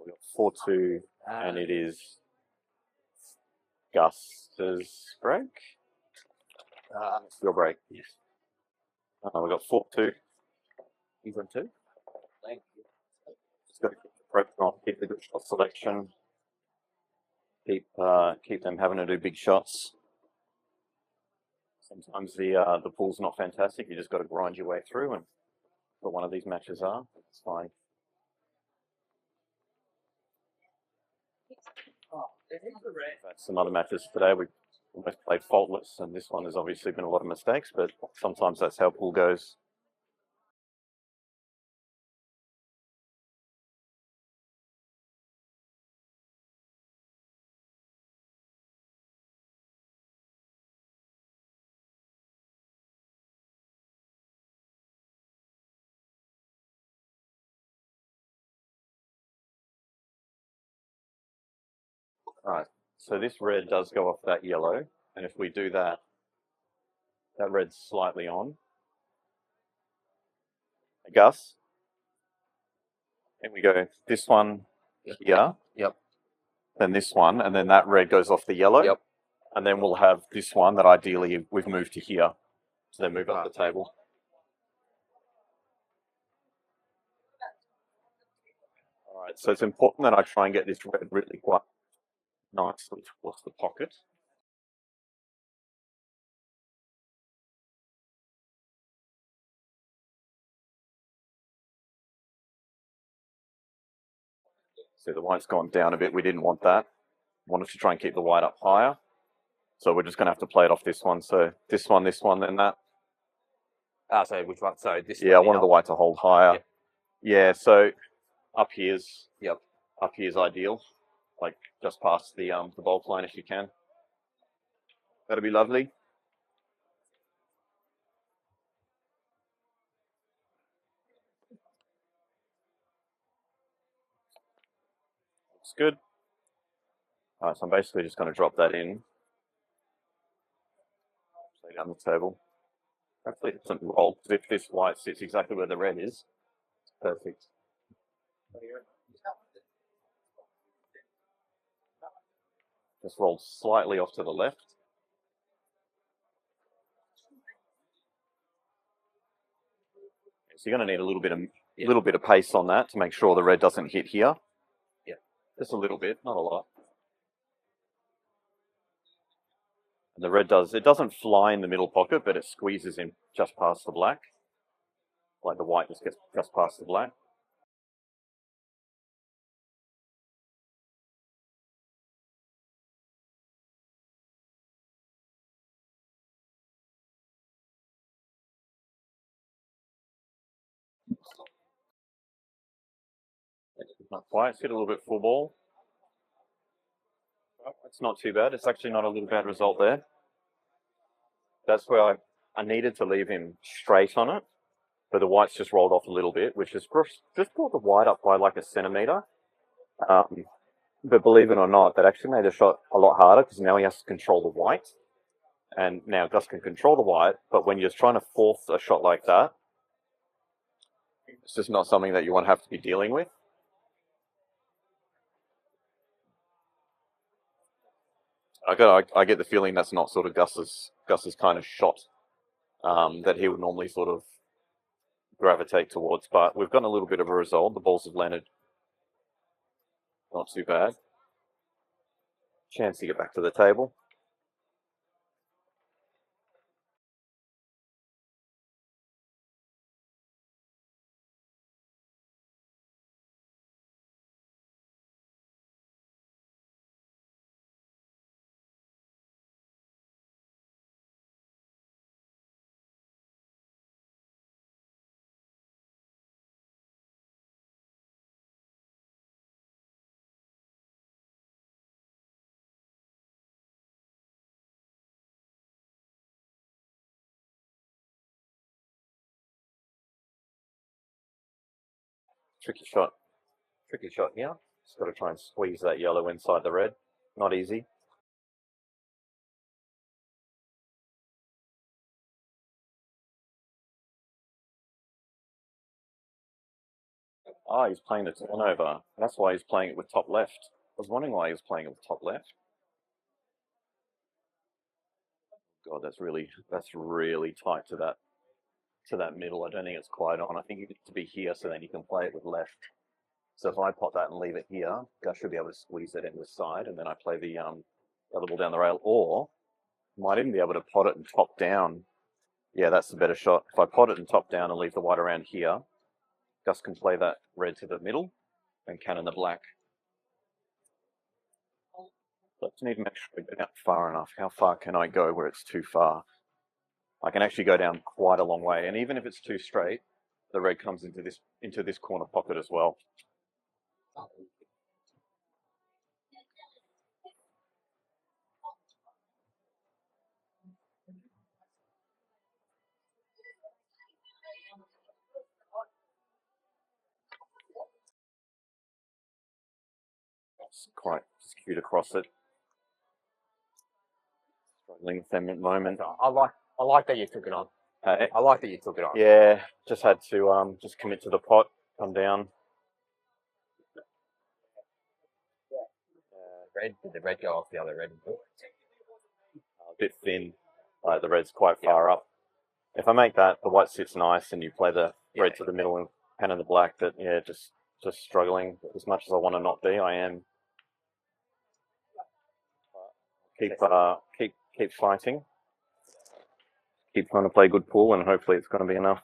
We got 4-2, and it is Gus's break. It's your break. Yes. We got 4-2. He's on 2. Thank you. Just got to keep the pressure on, keep the good shot selection, keep them having to do big shots. Sometimes the pool's not fantastic. You just got to grind your way through, and what one of these matches are, it's fine. Some other matches today we almost played faultless, and this one has obviously been a lot of mistakes, but sometimes that's how pool goes. Alright, so this red does go off that yellow, and if we do that, that red's slightly on. Gus, and we go this one here, Yep. then this one, and then that red goes off the yellow. Yep. And then we'll have this one that ideally we've moved to here, to then move up the table. Alright, so it's important that I try and get this red really quite nicely towards the pocket. So the white's gone down a bit. We didn't want that. Wanted to try and keep the white up higher. So we're just going to have to play it off this one. So this one, then that. So which one? So this Yeah, I one. wanted the white to hold higher. Yeah, so up here's ideal. Like just past the bulk line if you can. That'd be lovely. It's good. All right, so I'm basically just going to drop that in. Lay down the table. Hopefully it doesn't roll. If this white sits exactly where the red is, perfect. Just rolled slightly off to the left. So you're going to need a little bit of pace on that to make sure the red doesn't hit here. Yeah. Just a little bit, not a lot. And the red doesn't fly in the middle pocket, but it squeezes in just past the black. Like the white just gets just past the black. Not quite, it's hit a little bit full ball. It's not too bad, it's actually not a little bad result there. That's where I needed to leave him straight on it, but the white's just rolled off a little bit, which has just brought the white up by like a centimetre. But believe it or not, that actually made the shot a lot harder because now he has to control the white. And now Gus can control the white, but when you're trying to force a shot like that, it's just not something that you want to have to be dealing with. I get the feeling that's not sort of Gus's kind of shot that he would normally sort of gravitate towards. But we've gotten a little bit of a result. The balls have landed not too bad. Chance to get back to the table. Tricky shot here. Just got to try and squeeze that yellow inside the red. Not easy. Ah, he's playing the turnover. That's why he's playing it with top left. I was wondering why he was playing it with top left. God, that's really tight to that middle. I don't think it's quite on. I think it needs to be here so then you can play it with left. So if I pop that and leave it here, Gus should be able to squeeze it in the side, and then I play the other ball down the rail, or might even be able to pot it and top down. Yeah, that's the better shot. If I pot it and top down and leave the white around here, Gus can play that red to the middle and cannon the black. But I need to make sure I go down far enough. How far can I go where it's too far? I can actually go down quite a long way, and even if it's too straight, the red comes into this corner pocket as well. It's quite just cute across it. Struggling with them at the moment. I like that you took it on. I like that you took it on. Yeah, just had to just commit to the pot, come down. Did the red go off the other red? A bit thin. The red's quite far up. If I make that, the white sits nice, and you play the red to the middle and pen in the black. But yeah, just struggling as much as I want to not be. I am. Keep fighting. Keep trying to play good pool, and hopefully it's going to be enough.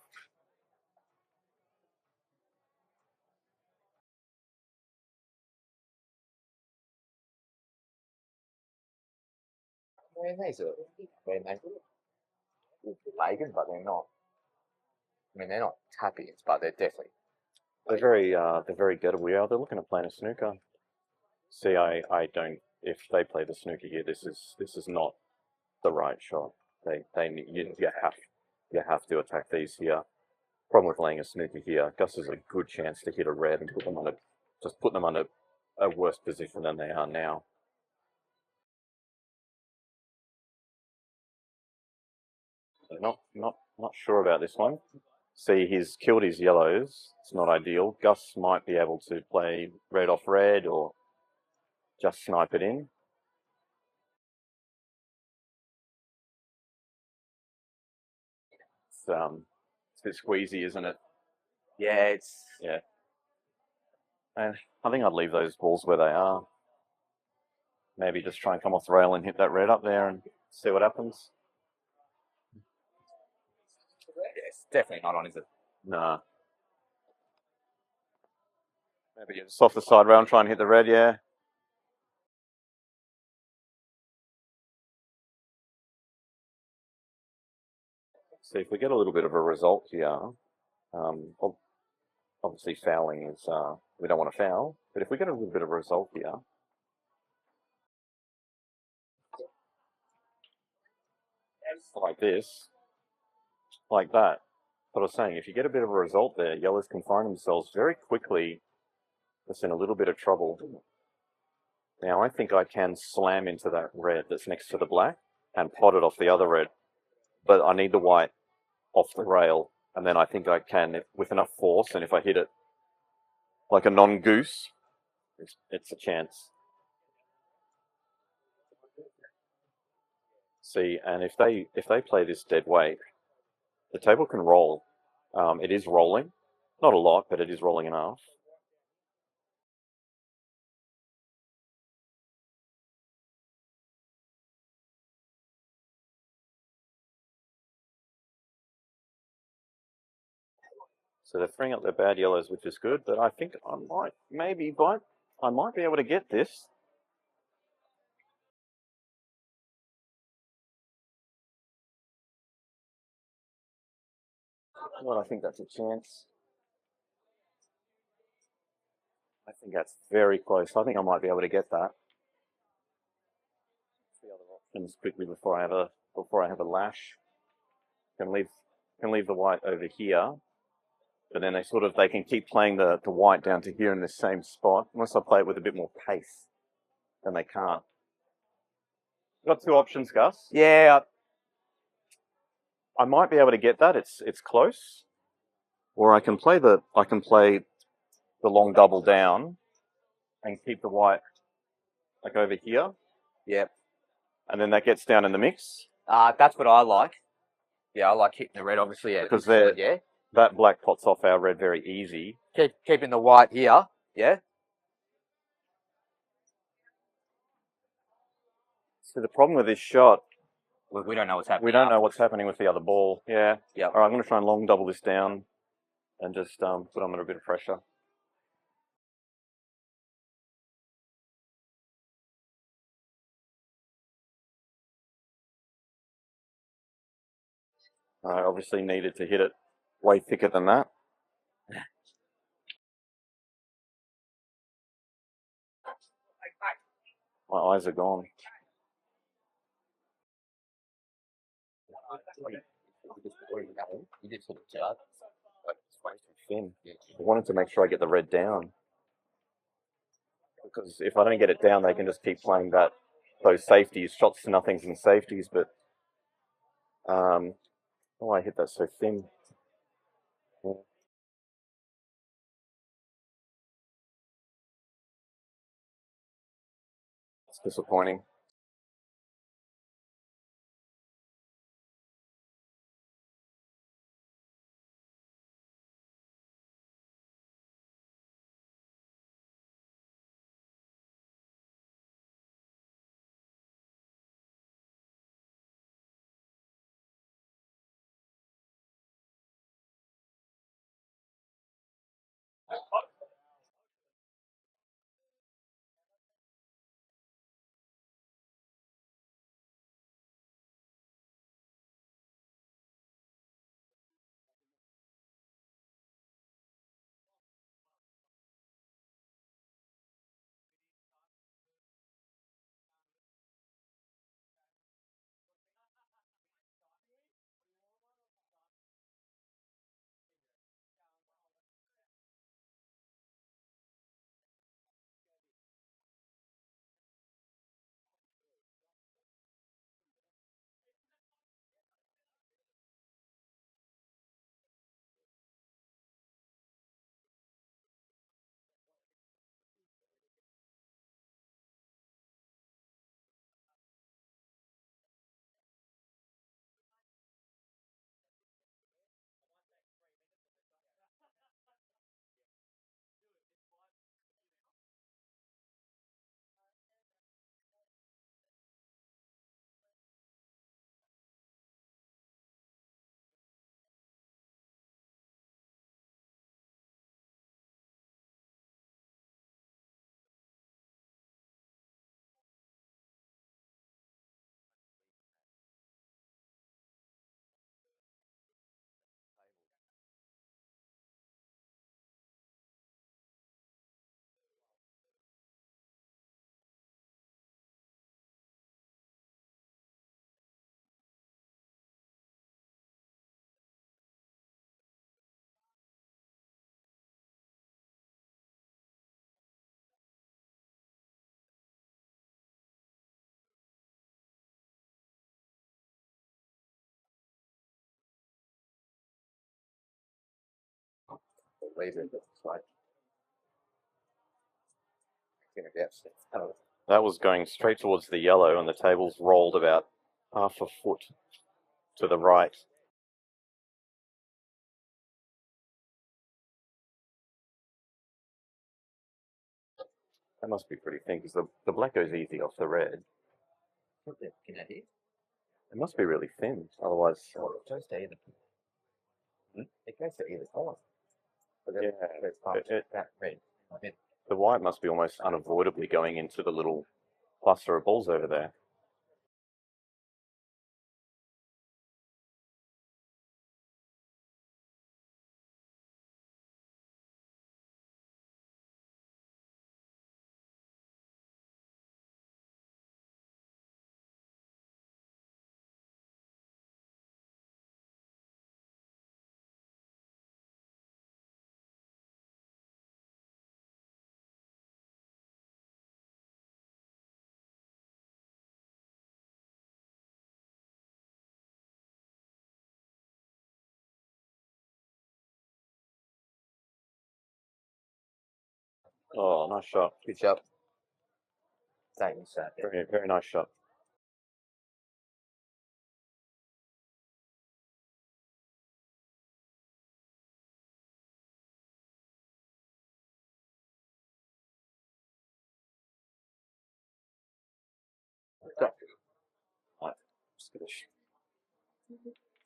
Lagan, but they're not. I mean, they're not tappies, but they're definitely. They're very gettable. They're looking at playing a snooker. See, I don't. If they play the snooker here, this is not the right shot. You have to attack these here. Problem with playing a snooker here, Gus has a good chance to hit a red and put them under a worse position than they are now. Not sure about this one. See, he's killed his yellows. It's not ideal. Gus might be able to play red off red or just snipe it in. It's a bit squeezy, isn't it? Yeah, it's Yeah. And I think I'd leave those balls where they are. Maybe just try and come off the rail and hit that red up there and see what happens. it's definitely not on, is it? Nah. Maybe just off the side rail and try and hit the red, yeah. See, if we get a little bit of a result here, obviously fouling is, we don't want to foul, but if we get a little bit of a result here, like this, like that, what I was saying, if you get a bit of a result there, yellows can find themselves very quickly just in a little bit of trouble. Now I think I can slam into that red that's next to the black and pot it off the other red, but I need the white off the rail, and then I think I can, with enough force, and if I hit it like a non-goose, it's a chance. See, and if they play this dead weight, the table can roll. It is rolling, not a lot, but it is rolling enough. So they're freeing up their bad yellows, which is good, but I think I might be able to get this. Well, I think that's a chance. I think that's very close. I think I might be able to get that. The other options quickly before I have a lash. Can leave the white over here, but then they can keep playing the white down to here in the same spot. Unless I play it with a bit more pace, then they can't. Got two options, Gus. Yeah, I might be able to get that. It's close. Or I can play the long double down and keep the white like over here. Yep. And then that gets down in the mix. That's what I like. Yeah, I like hitting the red, obviously. Yeah, Because yeah. that black pots off our red very easy. Keeping the white here. Yeah. So the problem with this shot, We don't know what's happening. we don't know what's happening with the other ball. Yeah. Yeah. All right, I'm going to try and long double this down and just put them under a bit of pressure. I obviously needed to hit it way thicker than that. My eyes are gone. You just hit it hard. It's way too thin. I wanted to make sure I get the red down. Because if I don't get it down, they can just keep playing those safeties, shots to nothings and safeties, but I hit that so thin. Yeah. It's disappointing. leave it. It's like, yes. Oh, That was going straight towards the yellow, and the table's rolled about half a foot to the right. That must be pretty thin, because the black goes easy off the red. can I hit? It must be really thin, otherwise... Oh, it goes to either. It goes to either color. But then Yeah, it's part that red. the white must be almost unavoidably going into the little cluster of balls over there. Oh, nice shot. Good job. Thanks. Very, very nice shot. Right, just gonna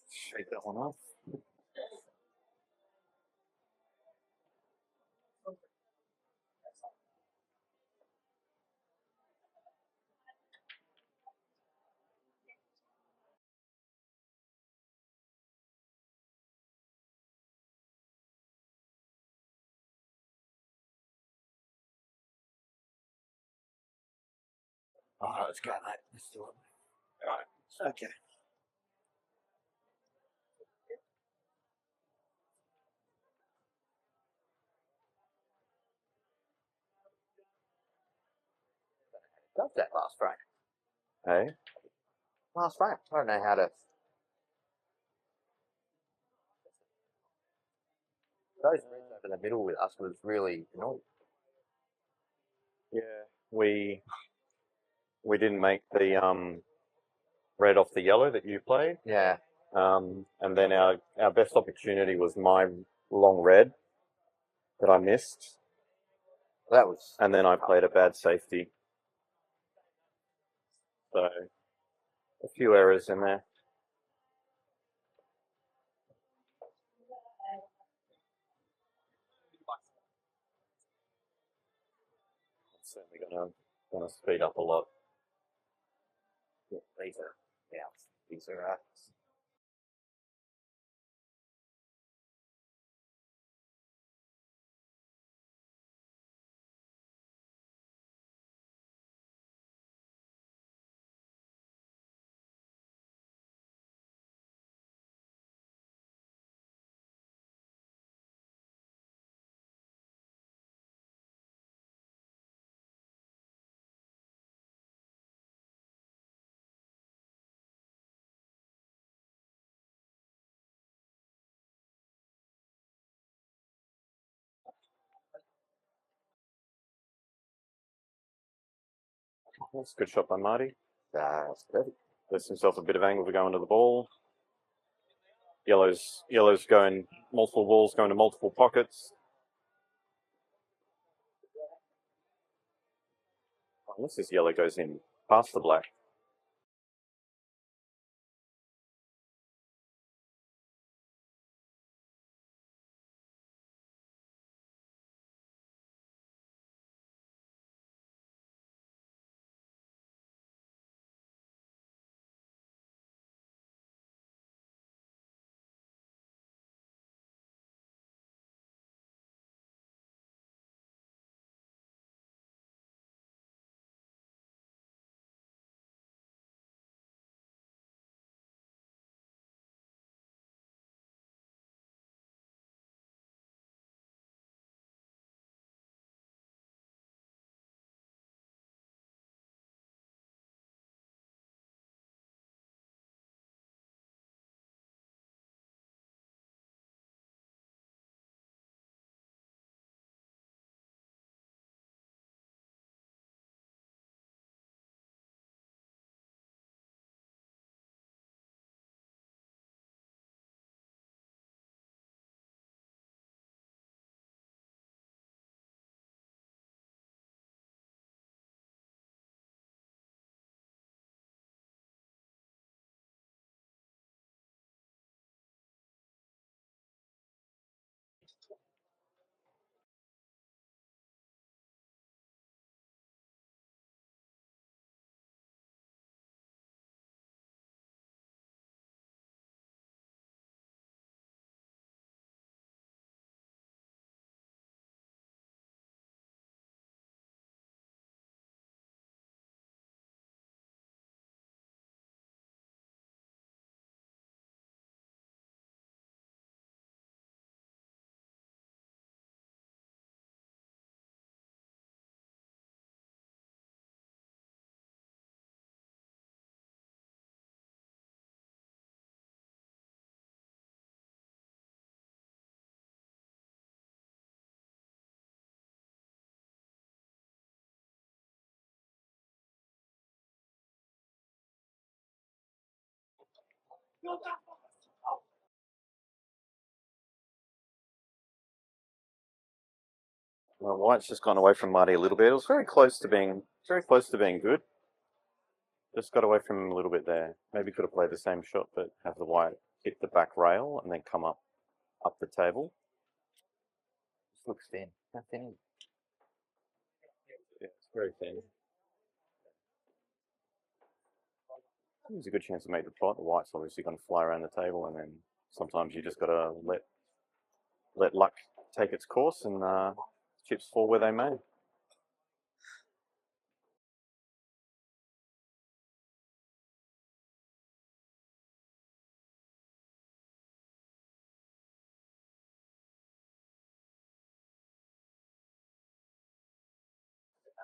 shake that one off. Oh, let's go, mate. Let's do it. All right. Okay. Got that last frame. Hey? Last frame. I don't know how to. Those reds over the middle with us was really annoying. Yeah, we didn't make the red off the yellow that you played. Yeah. And then our best opportunity was my long red that I missed. That was. And then I played a bad safety. So, a few errors in there. It's certainly gonna speed up a lot. These are. Yeah. These are. That's a good shot by Marty. That's perfect. Gives himself a bit of angle to go into the ball. Yellow's going multiple balls going to multiple pockets. Unless this yellow goes in past the black. Well, White's just gone away from Marty a little bit. It was very close to being good. Just got away from him a little bit there. Maybe could have played the same shot, but have the White hit the back rail and then come up the table. This looks thin. How thin is it? Yeah, it's very thin. There's a good chance to make the pot. The White's obviously going to fly around the table, and then sometimes you just got to let luck take its course and chips fall where they may.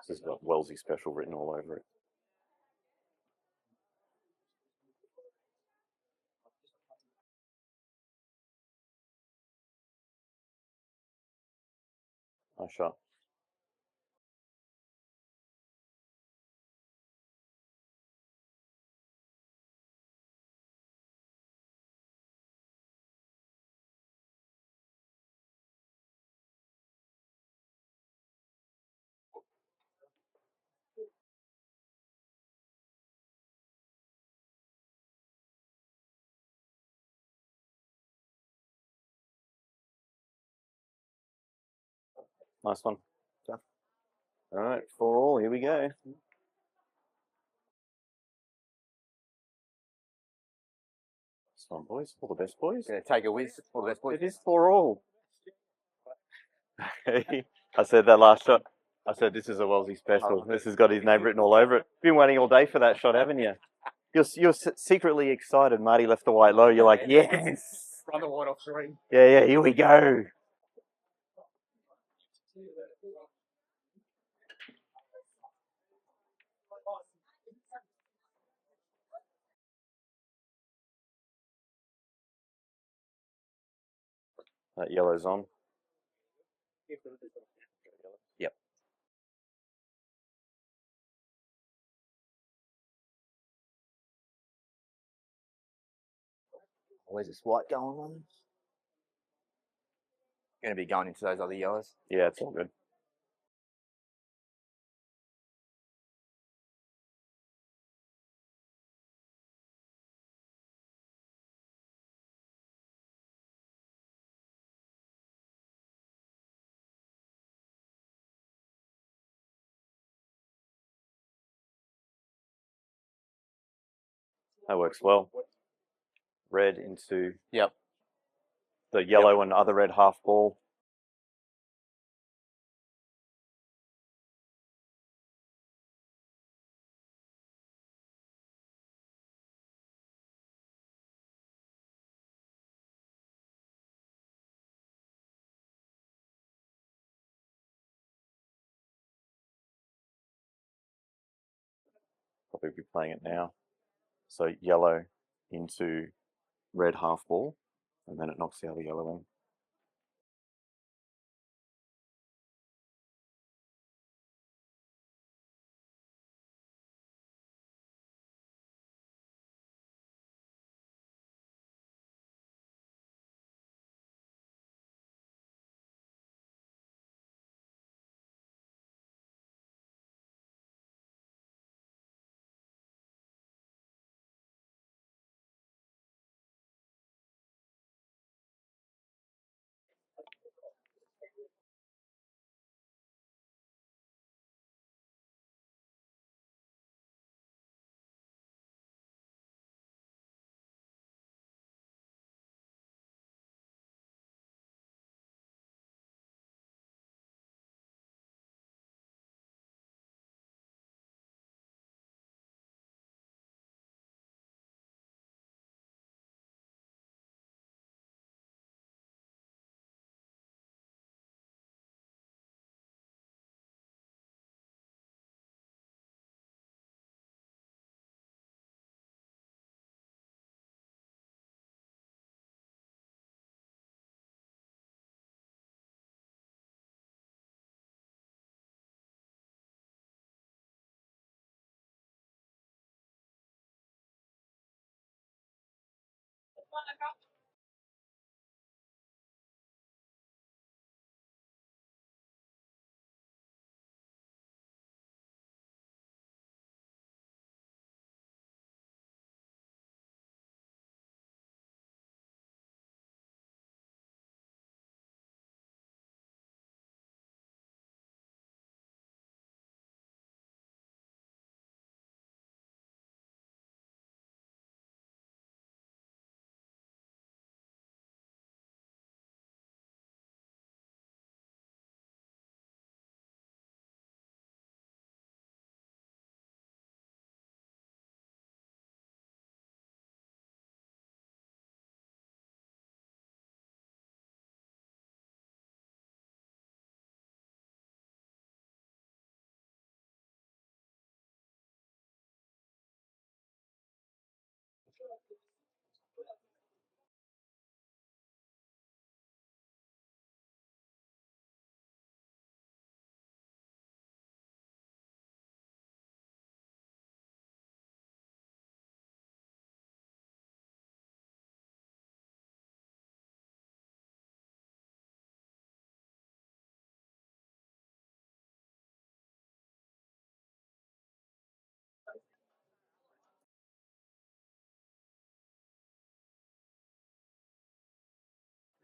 This has got Wellesley Special written all over it. Nice shot. Nice one. All right, 4-all. Here we go. Nice one, boys. All the best, boys. Gonna take a whiz. All the best, boys. It is 4-all. I said that last shot. I said this is a Wellesley Special. This has got his name written all over it. Been waiting all day for that shot, haven't you? You're secretly excited. Marty left the White low. You're like, yes. Run the White off 3. Yeah. Here we go. That yellow's on. Yep. Where's this white going on? Going to be going into those other yellows. Yeah, it's all good. That works well. Red into Yep. the yellow and other red half ball. Probably be playing it now. So yellow into red half ball, and then it knocks the other yellow in.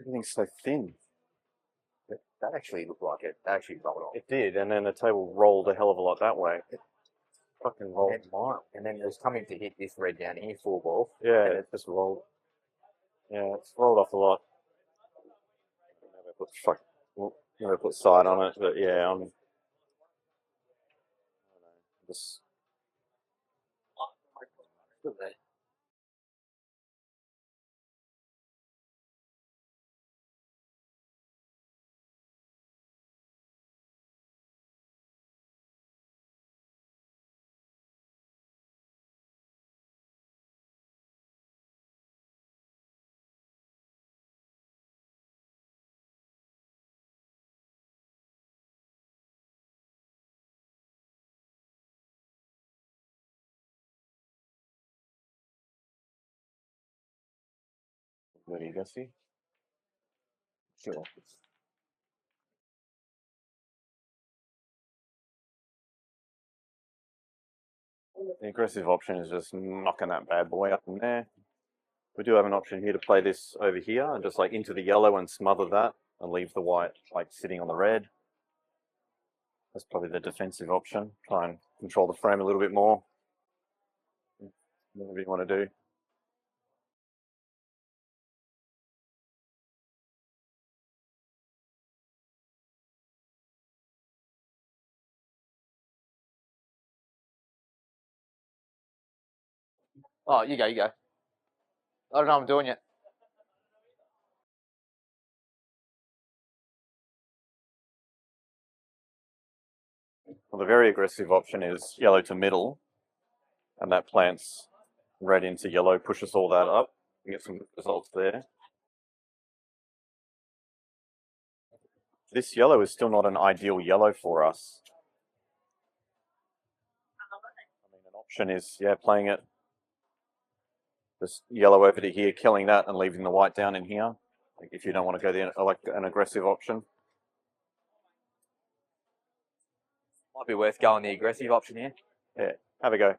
Everything's so thin. That actually looked like it actually rolled off. It did, and then the table rolled a hell of a lot that way. It fucking rolled a mile. And then it was coming to hit this red down here, full ball. Yeah, And it just rolled. Yeah, it's rolled off a lot. Never put side on it, but yeah, I'm just. Where do you go see? Sure. The aggressive option is just knocking that bad boy up in there. We do have an option here to play this over here and just like into the yellow and smother that and leave the white like sitting on the red. That's probably the defensive option. Try and control the frame a little bit more. Whatever you want to do. Oh, you go, you go. I don't know what I'm doing yet. Well, the very aggressive option is yellow to middle, and that plants red into yellow, pushes all that up. You get some results there. This yellow is still not an ideal yellow for us. I mean, an option is, yeah, playing it this yellow over to here, killing that and leaving the white down in here. Like if you don't want to go the like an aggressive option. Might be worth going the aggressive option here. Yeah, have a go.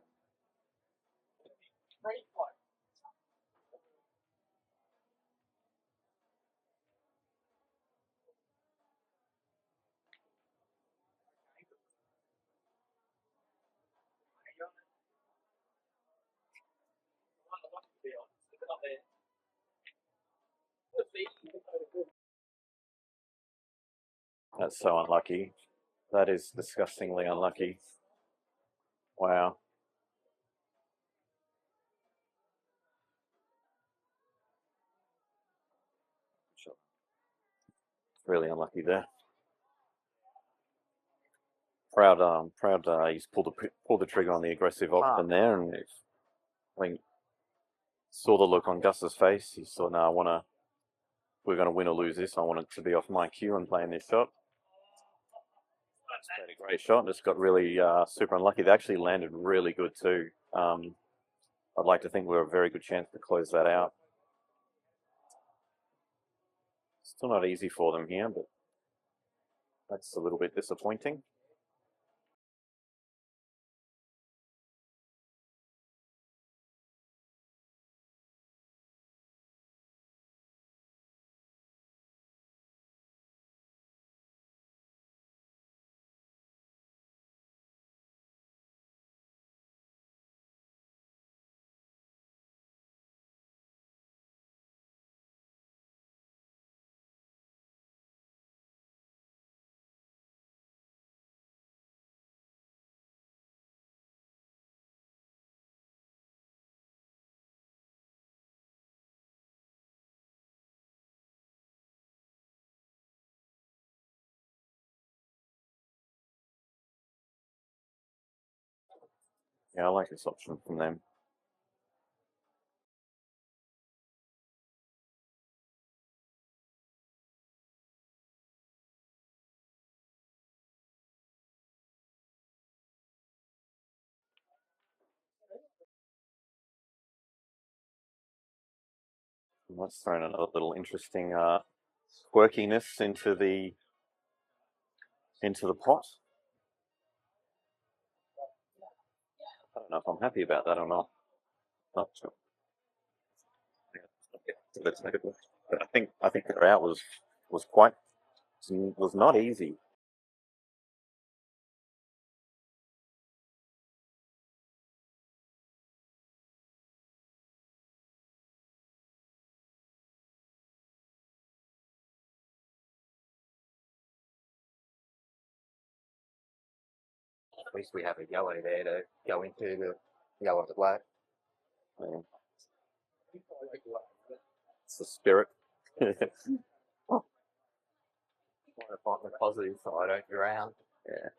That's so unlucky. That is disgustingly unlucky. Wow. Really unlucky there. Proud. He's pulled the trigger on the aggressive option there, and I think saw the look on Gus's face. He thought, "No, we're going to win or lose this. I want it to be off my cue and playing this shot." It's played a great shot. Just got really super unlucky. They actually landed really good too. I'd like to think we were a very good chance to close that out. Still not easy for them here, but that's a little bit disappointing. Yeah, I like this option from them. And that's thrown another little interesting quirkiness into the pot. I don't know if I'm happy about that or not. Not sure. But I think their out was not easy. At least we have a yellow there to go into the yellow and the black. Yeah. It's the spirit. Trying to find the positive side on your round. Yeah.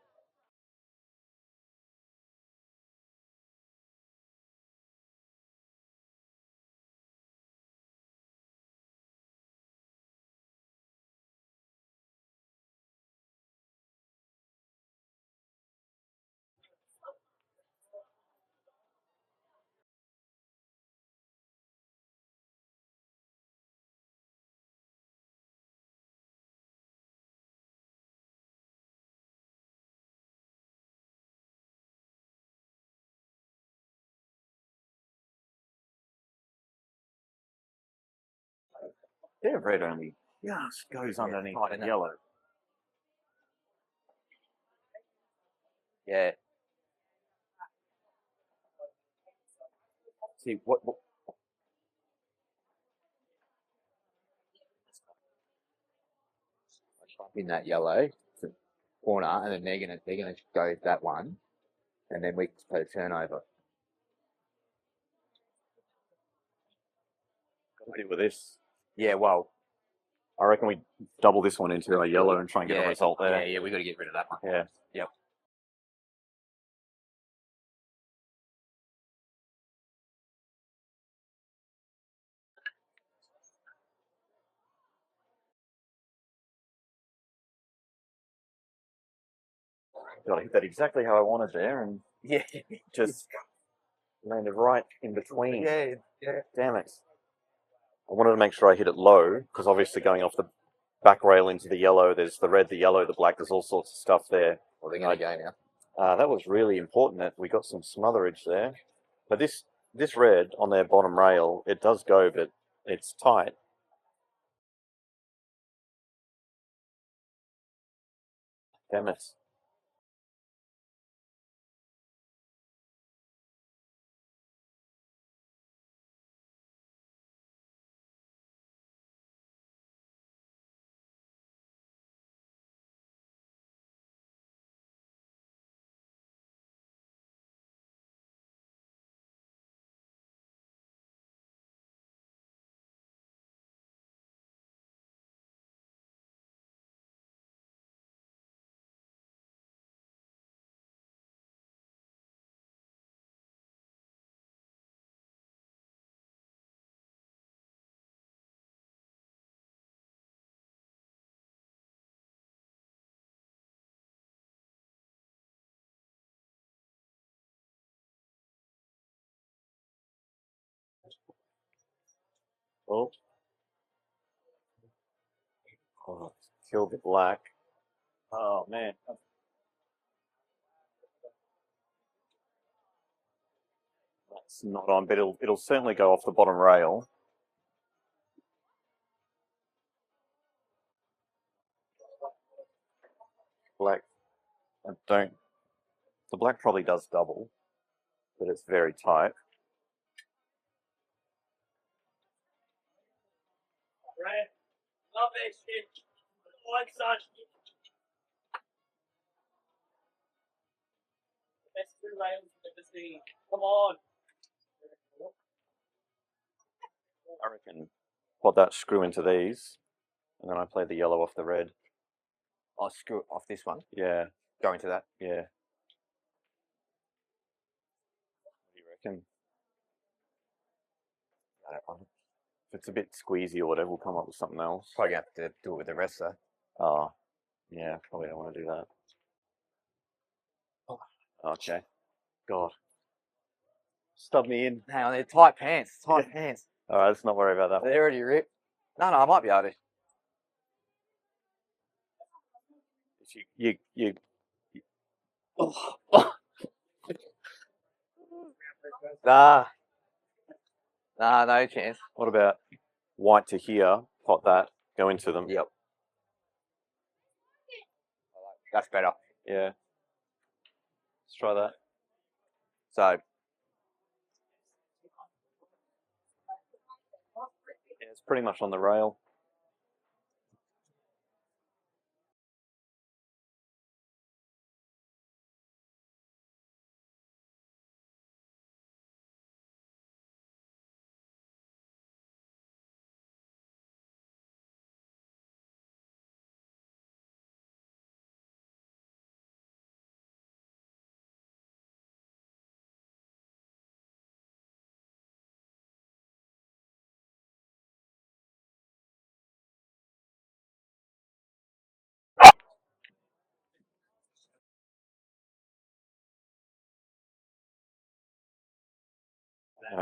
Their red only just goes underneath right, the yellow. Yeah. See what in that yellow corner, and then they're gonna go that one, and then we play a turnover. What do we do with this? Yeah, well, I reckon we double this one into a yellow and try and get a result there. Yeah, we got to get rid of that one. Yeah. Yep. God, I hit that exactly how I wanted there, and Yeah. just landed right in between. Yeah. Damn it. I wanted to make sure I hit it low, because obviously going off the back rail into the yellow, there's the red, the yellow, the black, there's all sorts of stuff there. Well, they're going to go now. That was really important that we got some smotherage there. But this red on their bottom rail, it does go, but it's tight. Damn it. Well, Oh, killed the black. Oh man. That's not on, but it'll certainly go off the bottom rail. Black, I don't. The black probably does double, but it's very tight. Love that shit. One son. Best two rails I've ever seen. Come on. I reckon put that screw into these, and then I play the yellow off the red. I'll screw it off this one. Yeah, Go into that. yeah. What do you reckon? I don't want it. If it's a bit squeezy or whatever, we'll come up with something else. Probably gonna have to do it with the rest though. Oh, yeah, probably don't want to do that. Okay. God. Stub me in. Hang on, they're tight pants. Tight pants. All right, let's not worry about that. They're already ripped. No, I might be able to. You Nah. Nah, no chance. What about white to here? Pot that. Go into them. Yep. That's better. Yeah. Let's try that. So, Yeah, it's pretty much on the rail.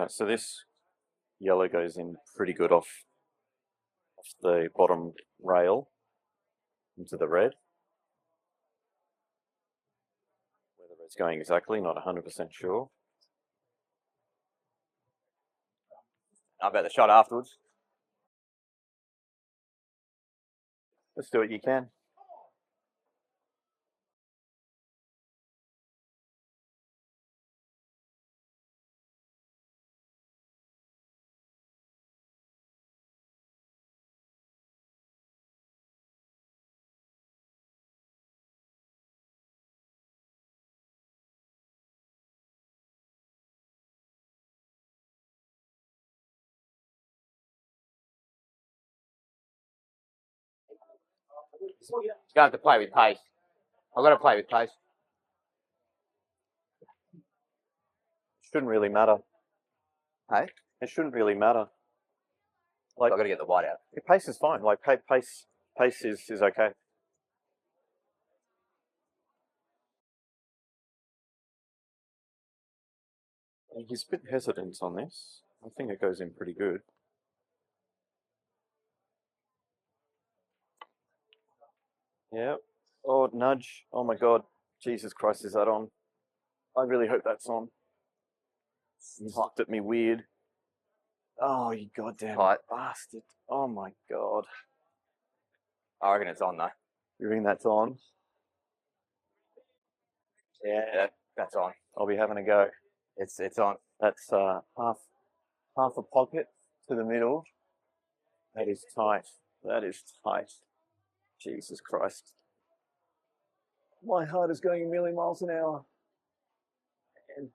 So this yellow goes in pretty good off the bottom rail into the red. Where the red's going exactly, not 100% sure. how about the shot afterwards? Let's do what you can. You're gonna have to play with pace. I've got to play with pace. Shouldn't really matter. Hey? It shouldn't really matter. Like, I've got to get the white out. pace is fine. Like pace is okay. He's a bit hesitant on this. I think it goes in pretty good. Yeah. Oh, nudge. Oh my God. Jesus Christ, is that on? I really hope that's on. He's looked at me weird. Oh, you goddamn Tight. bastard. Oh my God. I reckon it's on though. You think that's on? Yeah, that's on. I'll be having a go. It's on. That's half a pocket to the middle. That is tight. That is tight. Jesus Christ. My heart is going a million miles an hour. And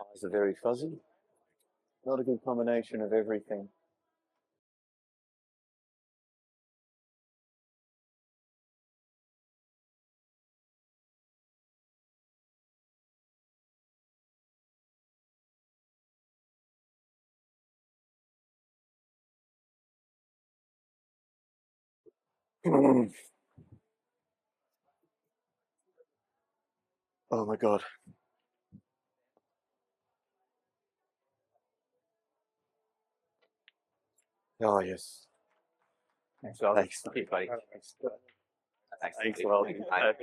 eyes are very fuzzy. Not a good combination of everything. Oh my God. Oh yes. Thanks, well. Thanks. Thanks, buddy. Thanks, well. I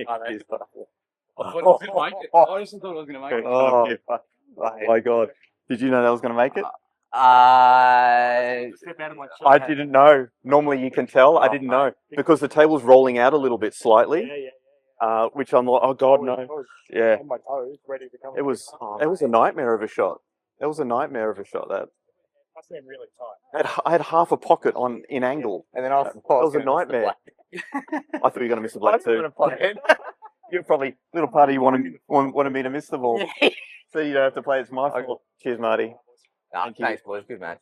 thought it was going to make it. I honestly thought it was going to make it. Oh my God. Did you know that was going to make it? Step out of my I didn't know. Normally you can tell. I didn't know. Because the table's rolling out a little bit slightly. Which I'm like, oh God, no. Yeah. On my toes, ready to come. It was a nightmare of a shot. It was a nightmare of a shot, that. I seem really tight. I had half a pocket in angle. And then I That was a nightmare. I thought you were going to miss the black too. You're probably little party you wanted me to miss the ball. So you don't have to play. It's my fault. Cheers, Marty. Thanks, boys. Good match.